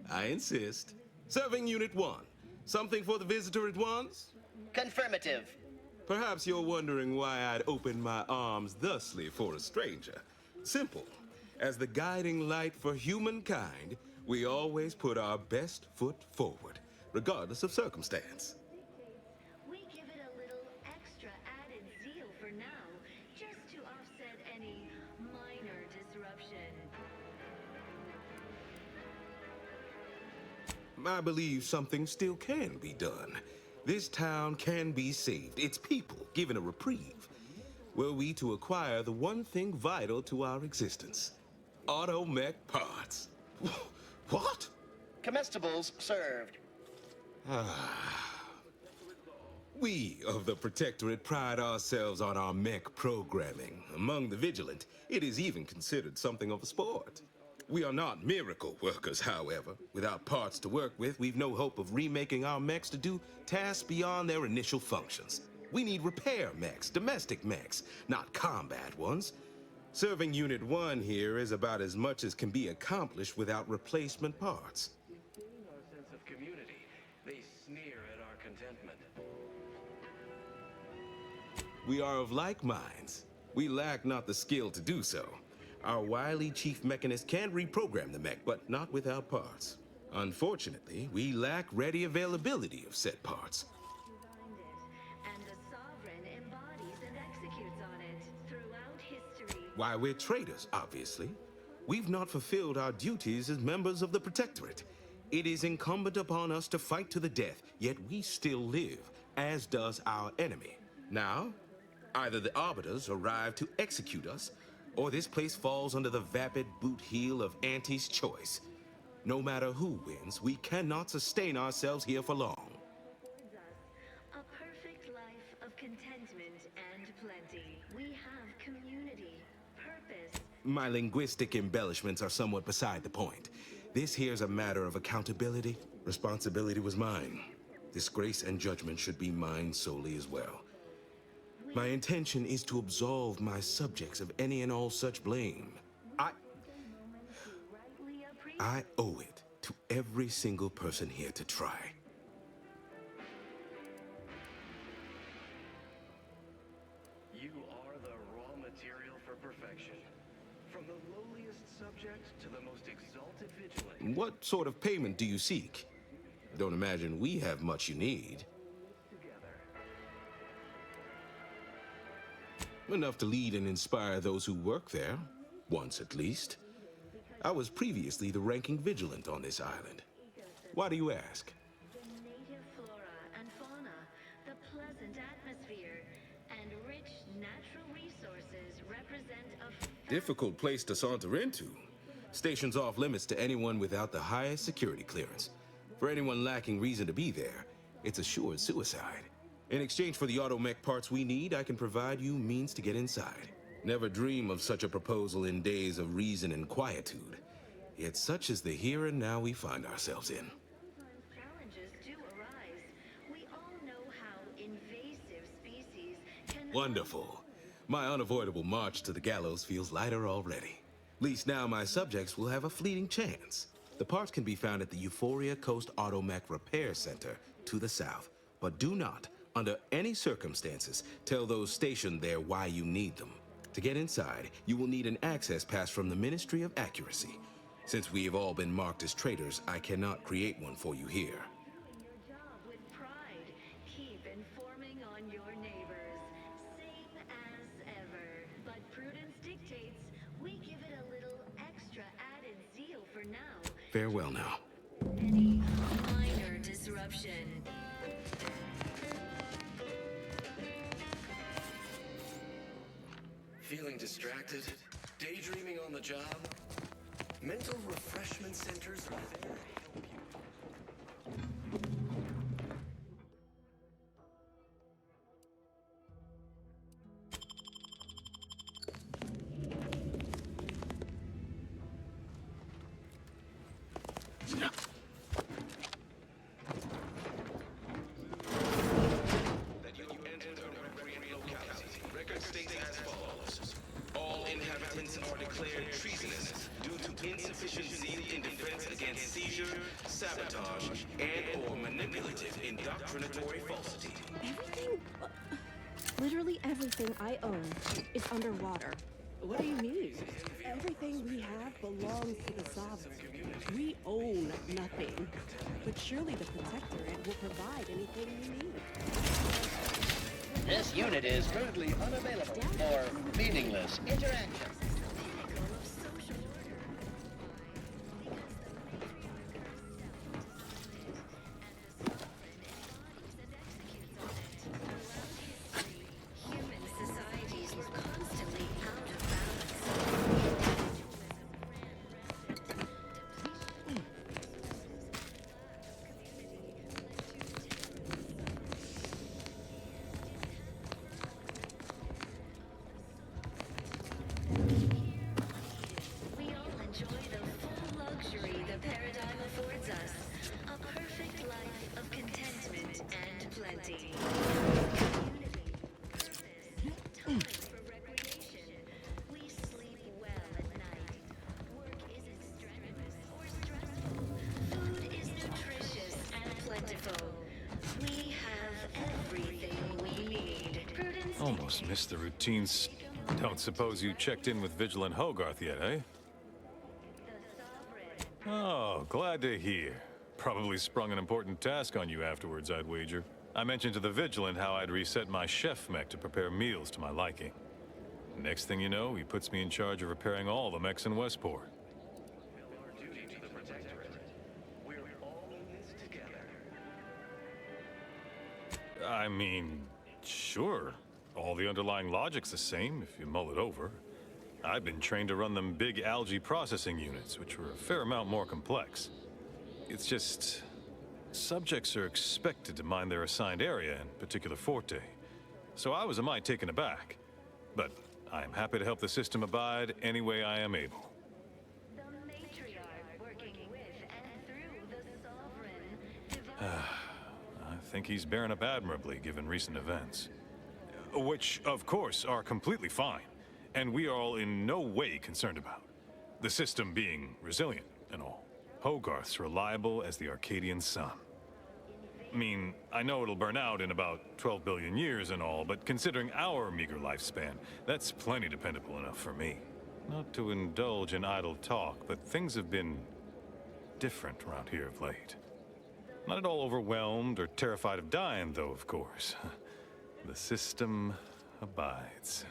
I insist. Serving Unit 1. Something for the visitor at once? Confirmative. Perhaps you're wondering why I'd open my arms thusly for a stranger. Simple. As the guiding light for humankind, we always put our best foot forward, regardless of circumstance. We give it a little extra added zeal for now, just to offset any minor disruption. I believe something still can be done. This town can be saved, its people given a reprieve, were we to acquire the one thing vital to our existence. Automech parts. What? Comestibles served. We of the Protectorate pride ourselves on our mech programming. Among the vigilant, it is even considered something of a sport. We are not miracle workers, however. Without parts to work with, we've no hope of remaking our mechs to do tasks beyond their initial functions. We need repair mechs, domestic mechs, not combat ones. Serving Unit 1 here is about as much as can be accomplished without replacement parts. Feeling our sense of community, they sneer at our contentment. We are of like minds. We lack not the skill to do so. Our wily chief mechanist can reprogram the mech, but not without parts. Unfortunately, we lack ready availability of said parts. And the Sovereign embodies and executes on it throughout history. Why, we're traitors, obviously. We've not fulfilled our duties as members of the Protectorate. It is incumbent upon us to fight to the death, yet we still live, as does our enemy. Now, either the Arbiters arrive to execute us, or this place falls under the vapid boot heel of Auntie's choice. No matter who wins, we cannot sustain ourselves here for long. A perfect life of contentment and plenty. We have community, purpose. My linguistic embellishments are somewhat beside the point. This here's a matter of accountability. Responsibility was mine. Disgrace and judgment should be mine solely as well. My intention is to absolve my subjects of any and all such blame. I owe it to every single person here to try. You are the raw material for perfection. From the lowliest subject to the most exalted vigilant. What sort of payment do you seek? Don't imagine we have much you need. Enough to lead and inspire those who work there, once at least. I was previously the ranking vigilant on this island. Why do you ask? The native flora and fauna, the pleasant atmosphere, and rich natural resources represent a Difficult place to saunter into. Station's off limits to anyone without the highest security clearance. For anyone lacking reason to be there, it's assured suicide. In exchange for the automech parts we need, I can provide you means to get inside. Never dream of such a proposal in days of reason and quietude. Yet such is the here and now we find ourselves in. challenges do arise. We all know how invasive species can... Wonderful. My unavoidable march to the gallows feels lighter already. At least now my subjects will have a fleeting chance. The parts can be found at the Euphoria Coast Automech Repair Center to the south. But do not, under any circumstances, tell those stationed there why you need them. To get inside, you will need an access pass from the Ministry of Accuracy. Since we have all been marked as traitors, I cannot create one for you here. Your job with pride. Keep informing on your neighbors. Same as ever. But prudence dictates we give it a little extra added zeal for now. Farewell now. Any minor disruption. Feeling distracted? Daydreaming on the job? Mental refreshment centers are there to help you. That you entered a recreational locality. Record states as follows. All inhabitants are declared treasonous due to insufficient zeal in defense against seizure, sabotage, and/or manipulative indoctrinatory falsity. Everything, literally everything I own is underwater. What do you mean? Everything we have belongs to the Sovereign. We own nothing. But surely the Protectorate will provide anything we need. This unit is currently unavailable for meaningless interaction. Human societies were constantly out of balance. We all enjoy the full luxury the paradigm affords us. A perfect life of contentment and plenty. Time for recreation. We sleep well at night. Work isn't strenuous or stressful. Food is nutritious and plentiful. We have everything we need. Prudence. Almost missed the routines. Don't suppose you checked in with Vigilant Hogarth yet, eh? Oh, glad to hear. Probably sprung an important task on you afterwards, I'd wager. I mentioned to the Vigilant how I'd reset my chef mech to prepare meals to my liking. Next thing you know, he puts me in charge of repairing all the mechs in Westport. I mean, sure. All the underlying logic's the same if you mull it over. I've been trained to run them big algae processing units, which were a fair amount more complex. It's just... subjects are expected to mind their assigned area and particular forte. So I was a mite taken aback. But I am happy to help the system abide any way I am able. I think he's bearing up admirably given recent events. Which, of course, are completely fine. And we are all in no way concerned about. The system being resilient and all. Hogarth's reliable as the Arcadian sun. I mean, I know it'll burn out in about 12 billion years and all, but considering our meager lifespan, that's plenty dependable enough for me. Not to indulge in idle talk, but things have been different around here of late. Not at all overwhelmed or terrified of dying, though, of course. The system abides.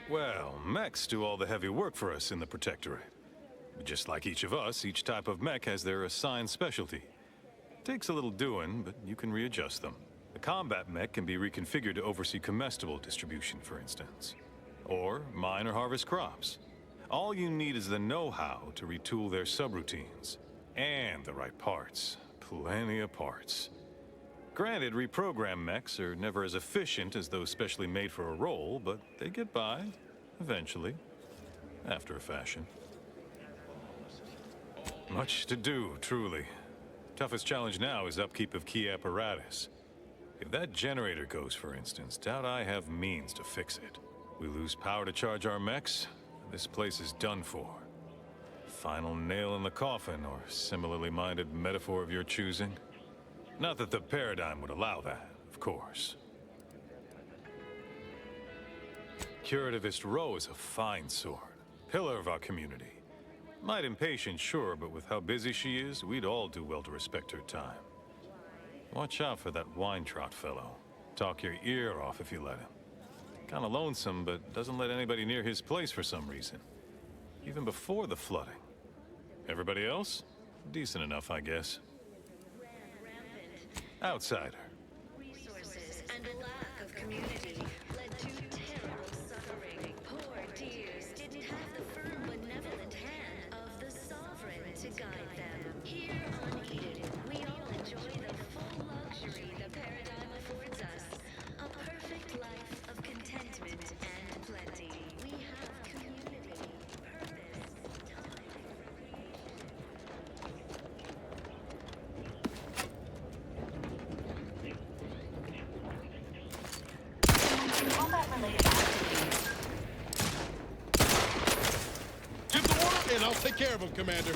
Well, mechs do all the heavy work for us in the Protectorate. Just like each of us, each type of mech has their assigned specialty. Takes a little doing, but you can readjust them. The combat mech can be reconfigured to oversee comestible distribution, for instance. Or mine or harvest crops. All you need is the know-how to retool their subroutines. And the right parts. Plenty of parts. Granted, reprogram mechs are never as efficient as those specially made for a role, but they get by, eventually, after a fashion. Much to do, truly. Toughest challenge now is upkeep of key apparatus. If that generator goes, for instance, doubt I have means to fix it. We lose power to charge our mechs, this place is done for. Final nail in the coffin, or similarly minded metaphor of your choosing. Not that the paradigm would allow that, of course. Curativist Row is a fine sword. Pillar of our community. Might impatient, sure, but with how busy she is, we'd all do well to respect her time. Watch out for that wine-trot fellow. Talk your ear off if you let him. Kinda lonesome, but doesn't let anybody near his place for some reason. Even before the flooding. Everybody else? Decent enough, I guess. Outsider. Resources and a lack of community led to terrible suffering. Poor dears didn't have the firm benevolent hand of the sovereign to guide them. Here on Eden, we all enjoy the full luxury the paradigm affords us. A perfect life of contentment and plenty. We have community, purpose, time. Combat-related activities. Give the order, and I'll take care of him, Commander.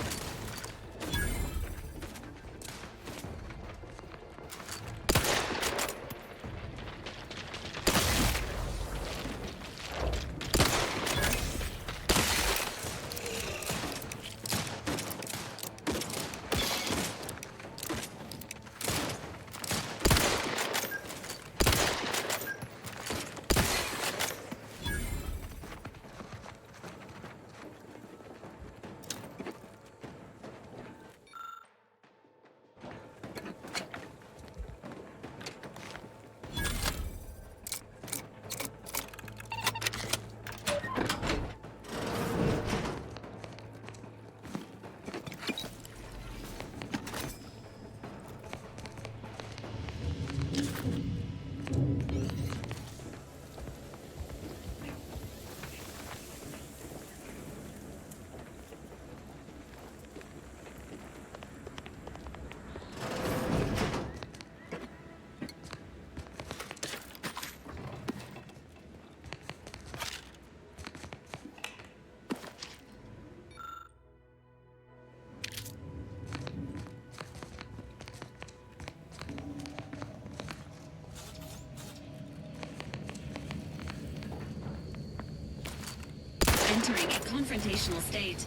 Entering a confrontational state.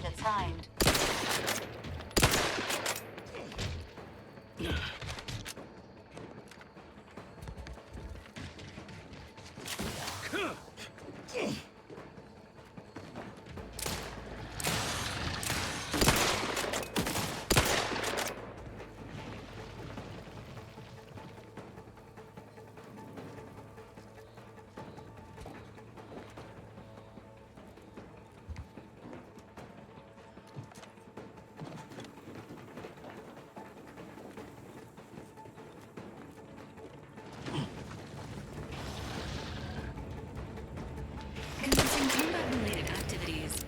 Target signed. Commencing combat-related activities.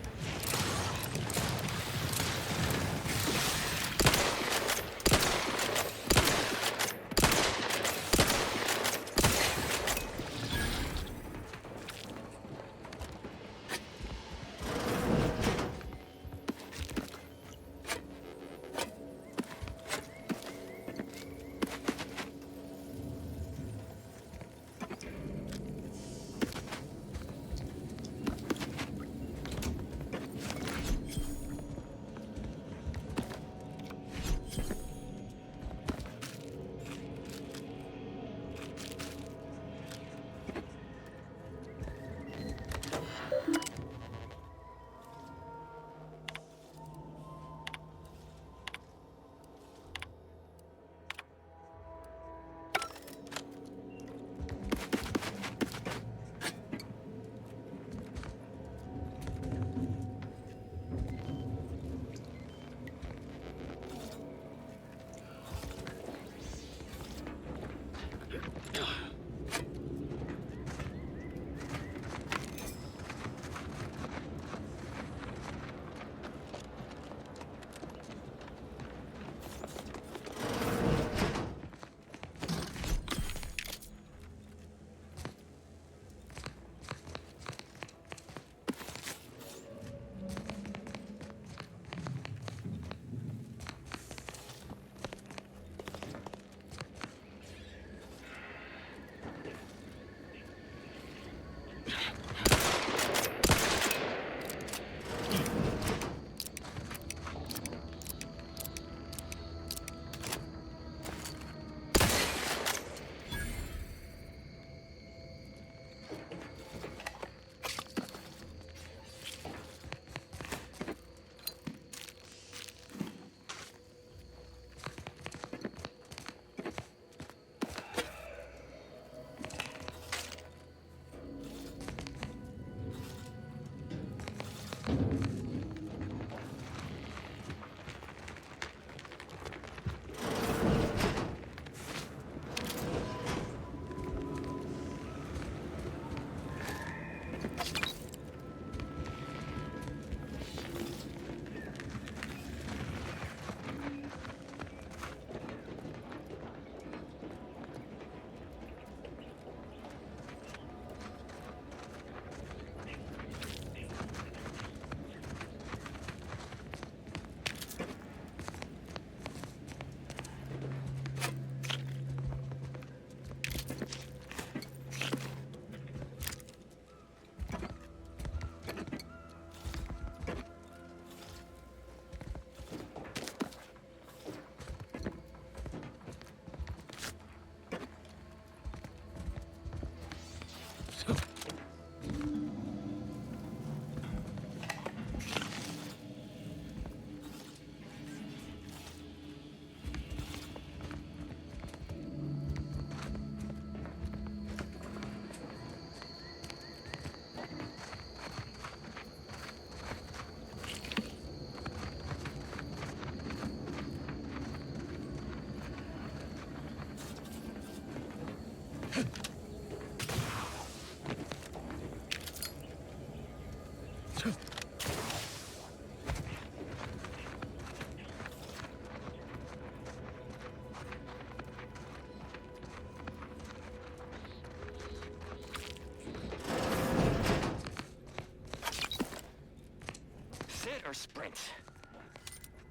Or sprint.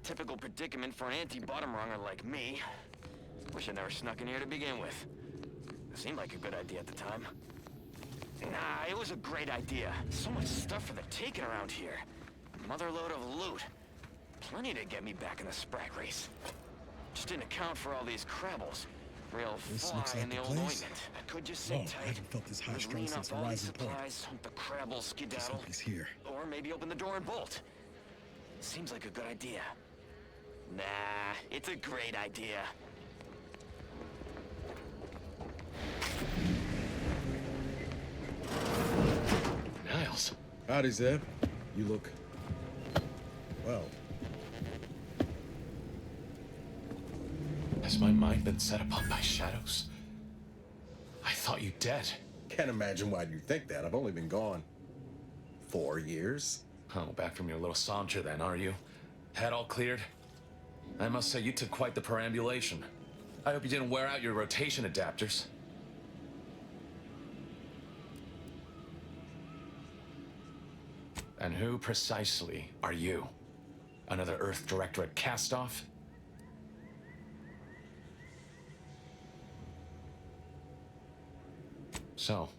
Typical predicament for an anti-bottom runger like me. Wish I never snuck in here to begin with. It seemed like a good idea at the time. Nah, it was a great idea. So much stuff for the taking around here. Motherload of loot. Plenty to get me back in the sprite race. Just didn't account for all these crabbles. Real This fly looks like in the the old place. ointment. I could just sit Whoa, I tight. haven't felt this high strung Lean since up all these Horizon Point. supplies, hunt the crabble Just skedaddle. hope he's here. Or maybe open the door and bolt. Seems like a good idea. Nah, it's a great idea. Niles. Howdy, Zeb. You look... well. Has my mind been set upon by shadows? I thought you dead. Can't imagine why you think that. I've only been gone 4 years. Oh, back from your little saunter then, are you? Head all cleared? I must say you took quite the perambulation. I hope you didn't wear out your rotation adapters. And who precisely are you? Another Earth Directorate cast-off? So,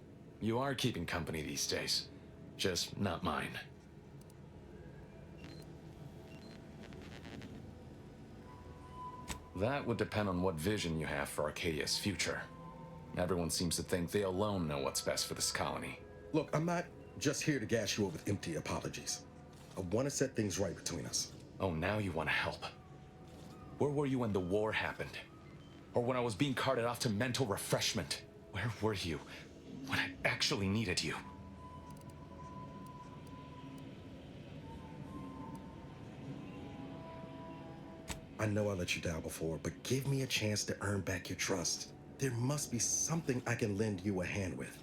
you are keeping company these days. Just not mine. That would depend on what vision you have for Arcadia's future. Everyone seems to think they alone know what's best for this colony. Look, I'm not just here to gas you up with empty apologies. I want to set things right between us. Oh, now you want to help. Where were you when the war happened? Or when I was being carted off to mental refreshment? Where were you when I actually needed you? I know I let you down before, but give me a chance to earn back your trust. There must be something I can lend you a hand with.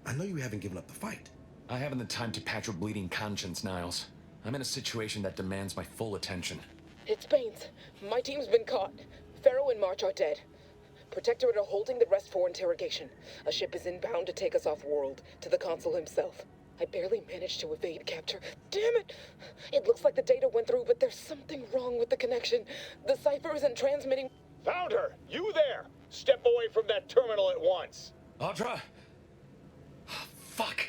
I know you haven't given up the fight. I haven't the time to patch your bleeding conscience, Niles. I'm in a situation that demands my full attention. It's Baines. My team's been caught. Pharaoh and March are dead. Protectorate are holding the rest for interrogation. A ship is inbound to take us off-world, to the consul himself. I barely managed to evade capture. Damn it! It looks like the data went through, but there's something wrong with the connection. The cipher isn't transmitting. Found her! You there! Step away from that terminal at once! Audra! Fuck!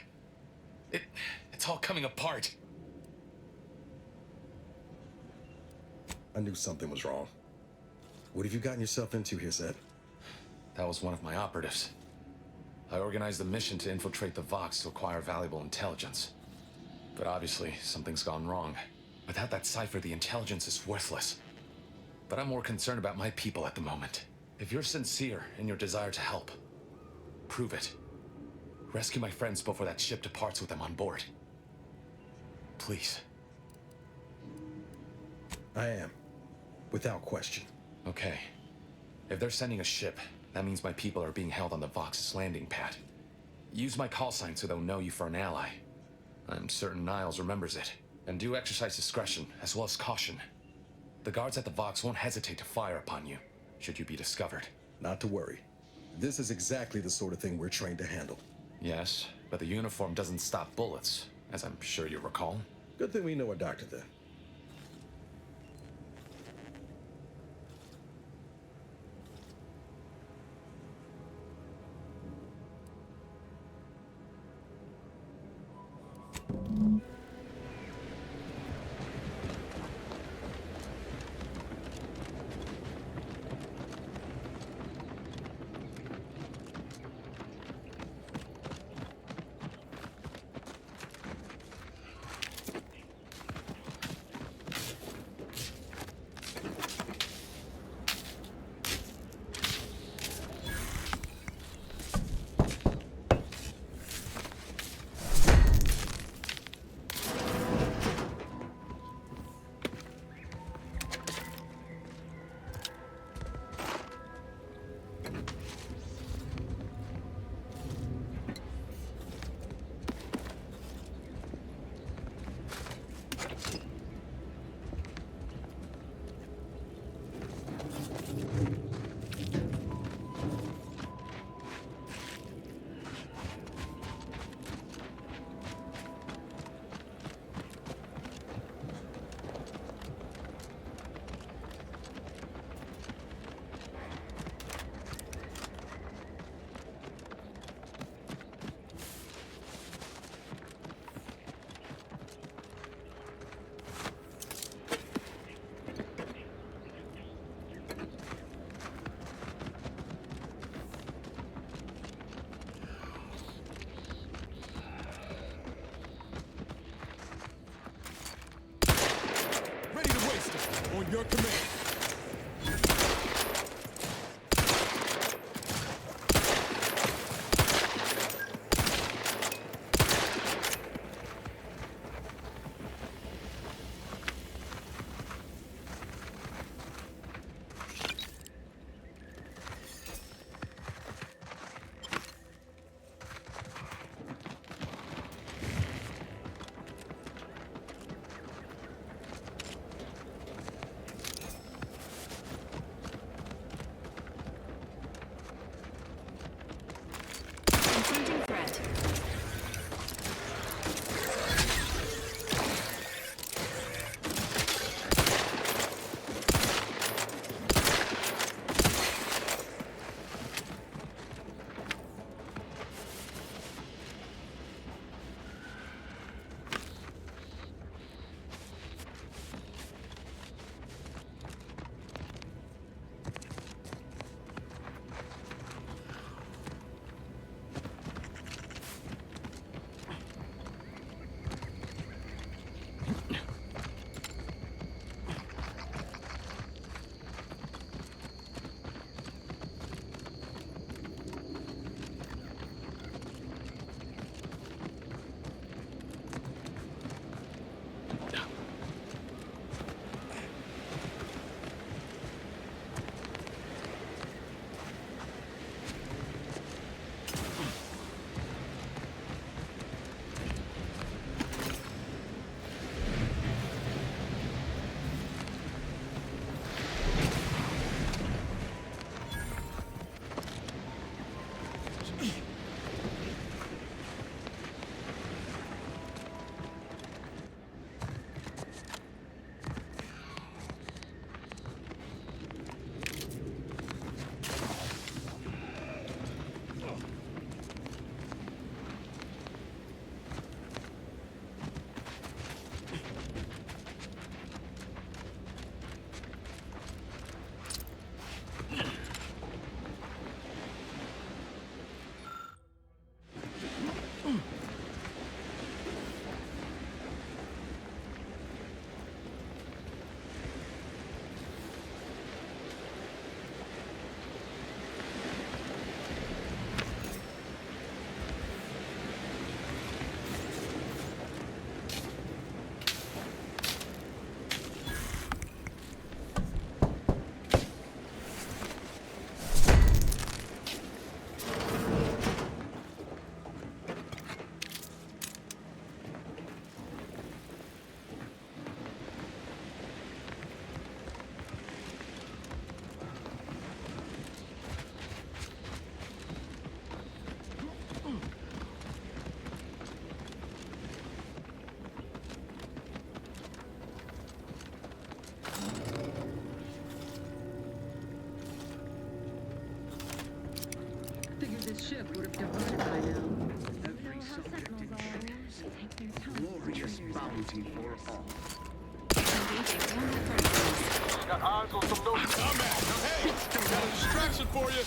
It's all coming apart. I knew something was wrong. What have you gotten yourself into here, Zed? That was one of my operatives. I organized the mission to infiltrate the Vox to acquire valuable intelligence. But obviously, something's gone wrong. Without that cipher, the intelligence is worthless. But I'm more concerned about my people at the moment. If you're sincere in your desire to help, prove it. Rescue my friends before that ship departs with them on board. Please. I am. Without question. Okay. If they're sending a ship, that means my people are being held on the Vox's landing pad. Use my call sign so they'll know you for an ally. I'm certain Niles remembers it. And do exercise discretion, as well as caution. The guards at the Vox won't hesitate to fire upon you, should you be discovered. Not to worry. This is exactly the sort of thing we're trained to handle. Yes, but the uniform doesn't stop bullets, as I'm sure you recall. Good thing we know a doctor then. command. Confronting threat. This ship would have departed by now. Every subject in check. Glorious bounty for all. Got eyes on some notes. I'm at. Hey, got a distraction for you.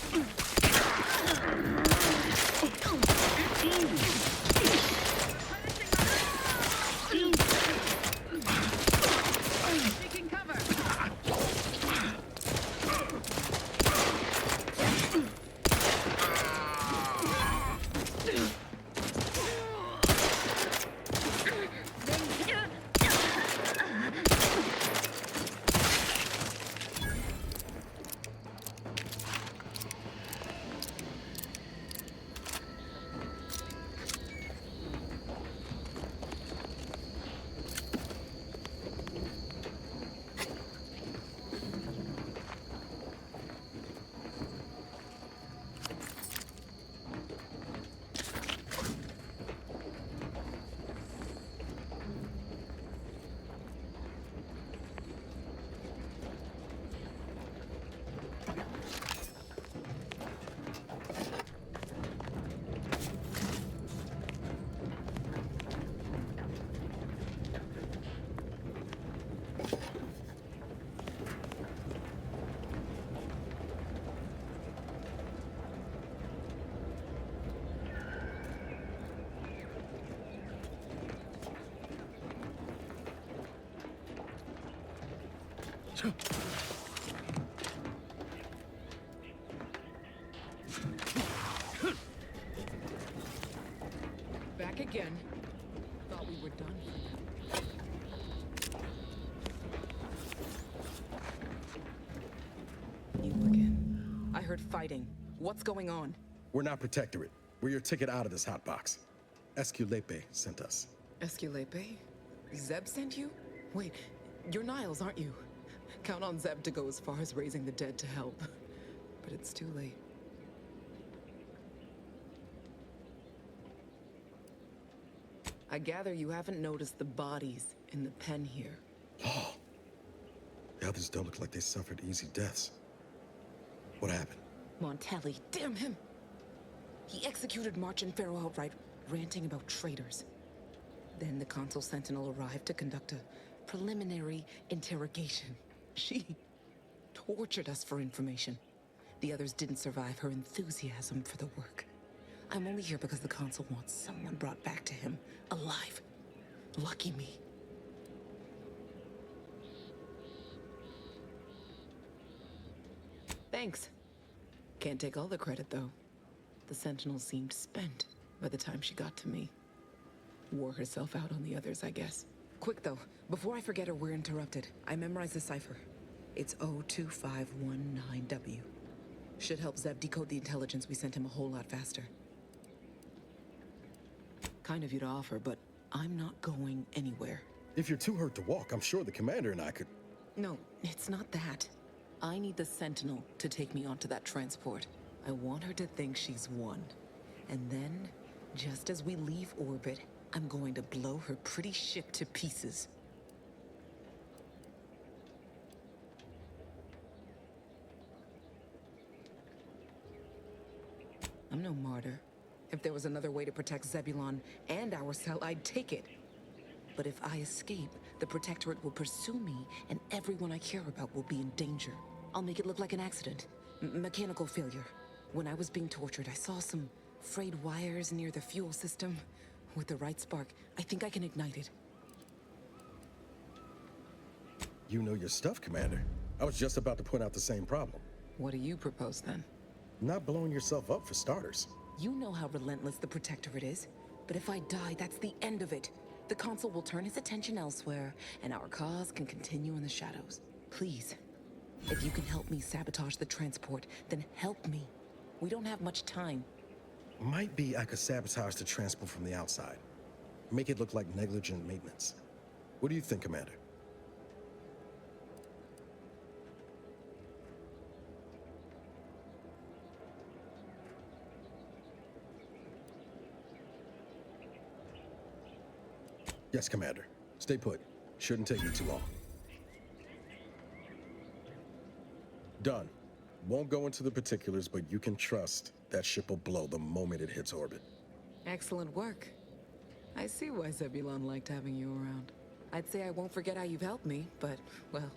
Taking cover. Back again. Thought we were done for now. You again. I heard fighting. What's going on? We're not Protectorate. We're your ticket out of this hotbox. Esculepe sent us. Esculepe? Zeb sent you? Wait, you're Niles, aren't you? Count on Zeb to go as far as raising the dead to help. But it's too late. I gather you haven't noticed the bodies in the pen here. Oh. The others don't look like they suffered easy deaths. What happened? Montelli, damn him! He executed March and Pharaoh outright, ranting about traitors. Then the Consul Sentinel arrived to conduct a preliminary interrogation. She tortured us for information. The others didn't survive her enthusiasm for the work. I'm only here because the Consul wants someone brought back to him, alive. Lucky me. Thanks. Can't take all the credit, though. The Sentinel seemed spent by the time she got to me. Wore herself out on the others, I guess. Quick, though. Before I forget or we're interrupted, I memorized the cipher. It's O2519W. Should help Zeb decode the intelligence we sent him a whole lot faster. Kind of you to offer, but I'm not going anywhere. If you're too hurt to walk, I'm sure the commander and I could... No, it's not that. I need the Sentinel to take me onto that transport. I want her to think she's won. And then, just as we leave orbit, I'm going to blow her pretty ship to pieces. I'm no martyr. If there was another way to protect Zebulon and our cell, I'd take it. But if I escape, the Protectorate will pursue me, and everyone I care about will be in danger. I'll make it look like an accident. Mechanical failure. When I was being tortured, I saw some frayed wires near the fuel system. With the right spark, I think I can ignite it. You know your stuff, Commander. I was just about to point out the same problem. What do you propose, then? Not blowing yourself up, for starters. You know how relentless the Protectorate is. But if I die, that's the end of it. The Consul will turn his attention elsewhere, and our cause can continue in the shadows. Please, if you can help me sabotage the transport, then help me. We don't have much time. Might be I could sabotage the transport from the outside. Make it look like negligent maintenance. What do you think, Commander? Yes, Commander. Stay put. Shouldn't take you too long. Done. Won't go into the particulars, but you can trust that ship will blow the moment it hits orbit. Excellent work. I see why Zebulon liked having you around. I'd say I won't forget how you've helped me, but, well,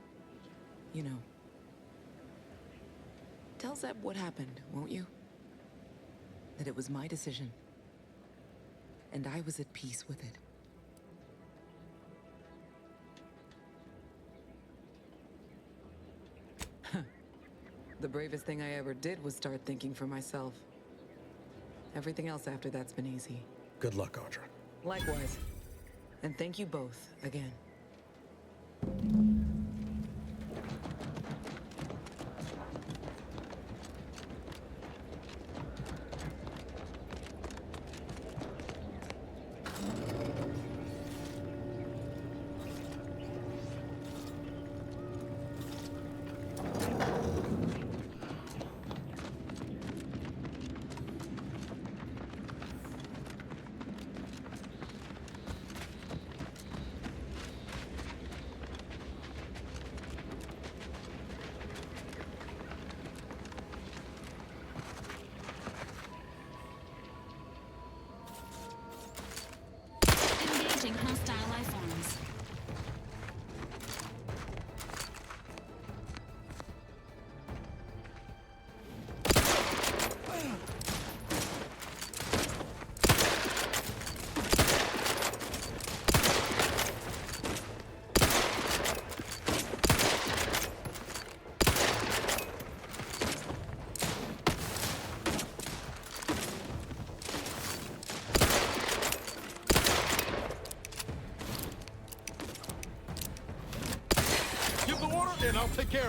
you know. Tell Zeb what happened, won't you? That it was my decision. And I was at peace with it. The bravest thing I ever did was start thinking for myself. Everything else after that's been easy. Good luck, Audra. Likewise. And thank you both, again.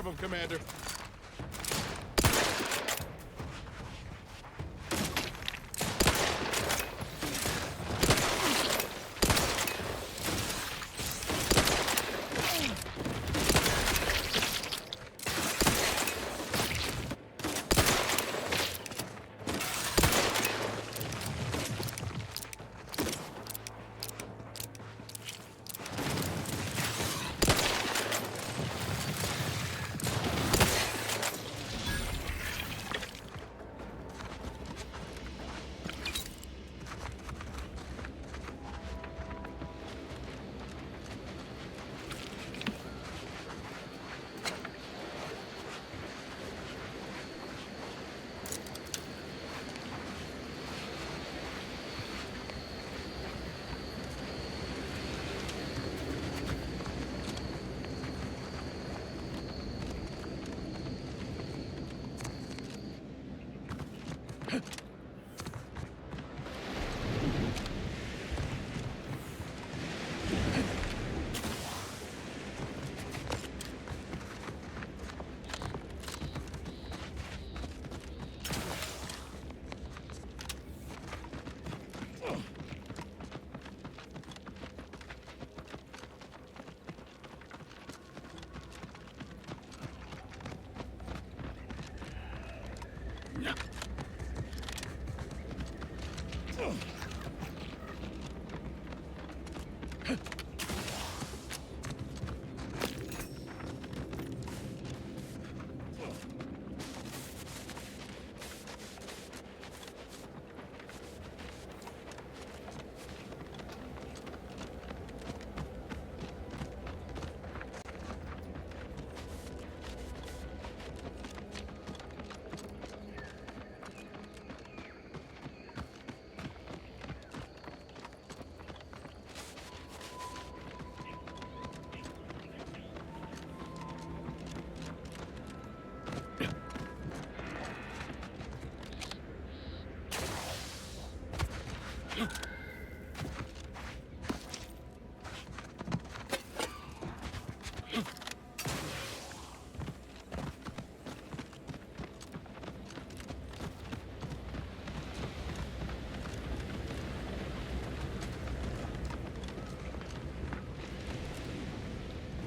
them, Commander.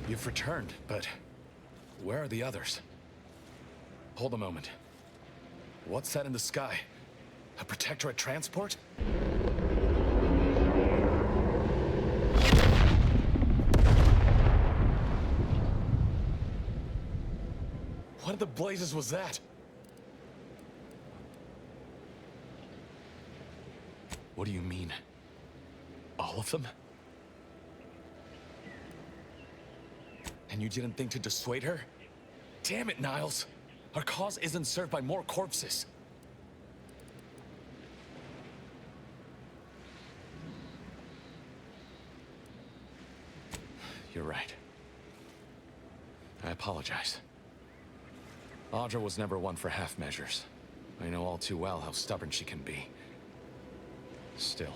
You've returned, but where are the others? Hold a moment. What's that in the sky? A Protectorate transport? What in the blazes was that? What do you mean? All of them? And you didn't think to dissuade her? Damn it, Niles! Our cause isn't served by more corpses. You're right. I apologize. Audra was never one for half measures. I know all too well how stubborn she can be. Still,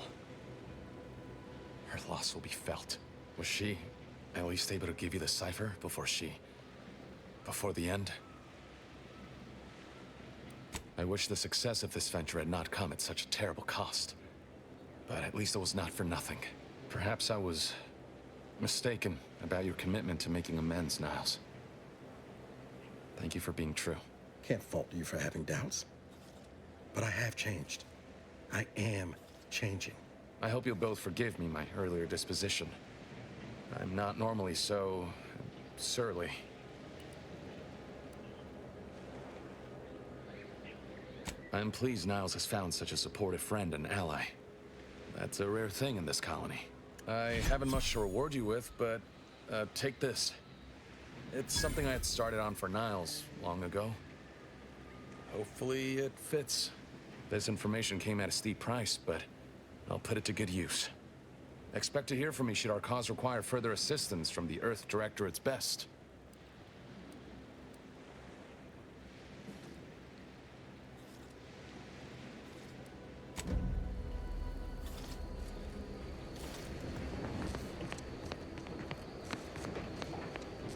her loss will be felt. Was she at least able to give you the cipher before the end? I wish the success of this venture had not come at such a terrible cost. But at least it was not for nothing. Perhaps I was mistaken about your commitment to making amends, Niles. Thank you for being true. Can't fault you for having doubts. But I have changed. I am changing. I hope you'll both forgive me my earlier disposition. I'm not normally so surly. I'm pleased Niles has found such a supportive friend and ally. That's a rare thing in this colony. I haven't much to reward you with, but take this. It's something I had started on for Niles long ago. Hopefully it fits. This information came at a steep price, but I'll put it to good use. Expect to hear from me should our cause require further assistance from the Earth Directorate's best.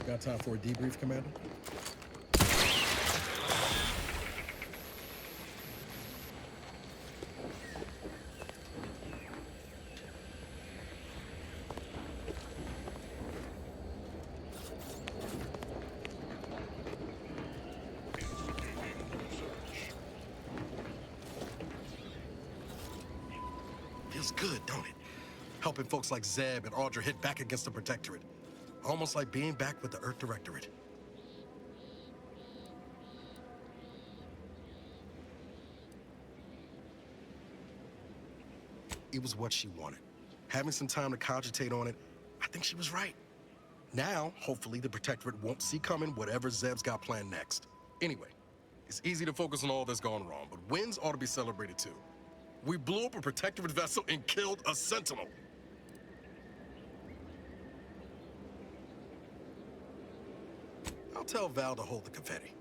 Got time for a debrief, Commander? good, don't it? Helping folks like Zeb and Audra hit back against the Protectorate. Almost like being back with the Earth Directorate. It was what she wanted. Having some time to cogitate on it, I think she was right. Now, hopefully, the Protectorate won't see coming whatever Zeb's got planned next. Anyway, it's easy to focus on all that's gone wrong, but wins ought to be celebrated too. We blew up a Protectorate vessel and killed a Sentinel. I'll tell Val to hold the confetti.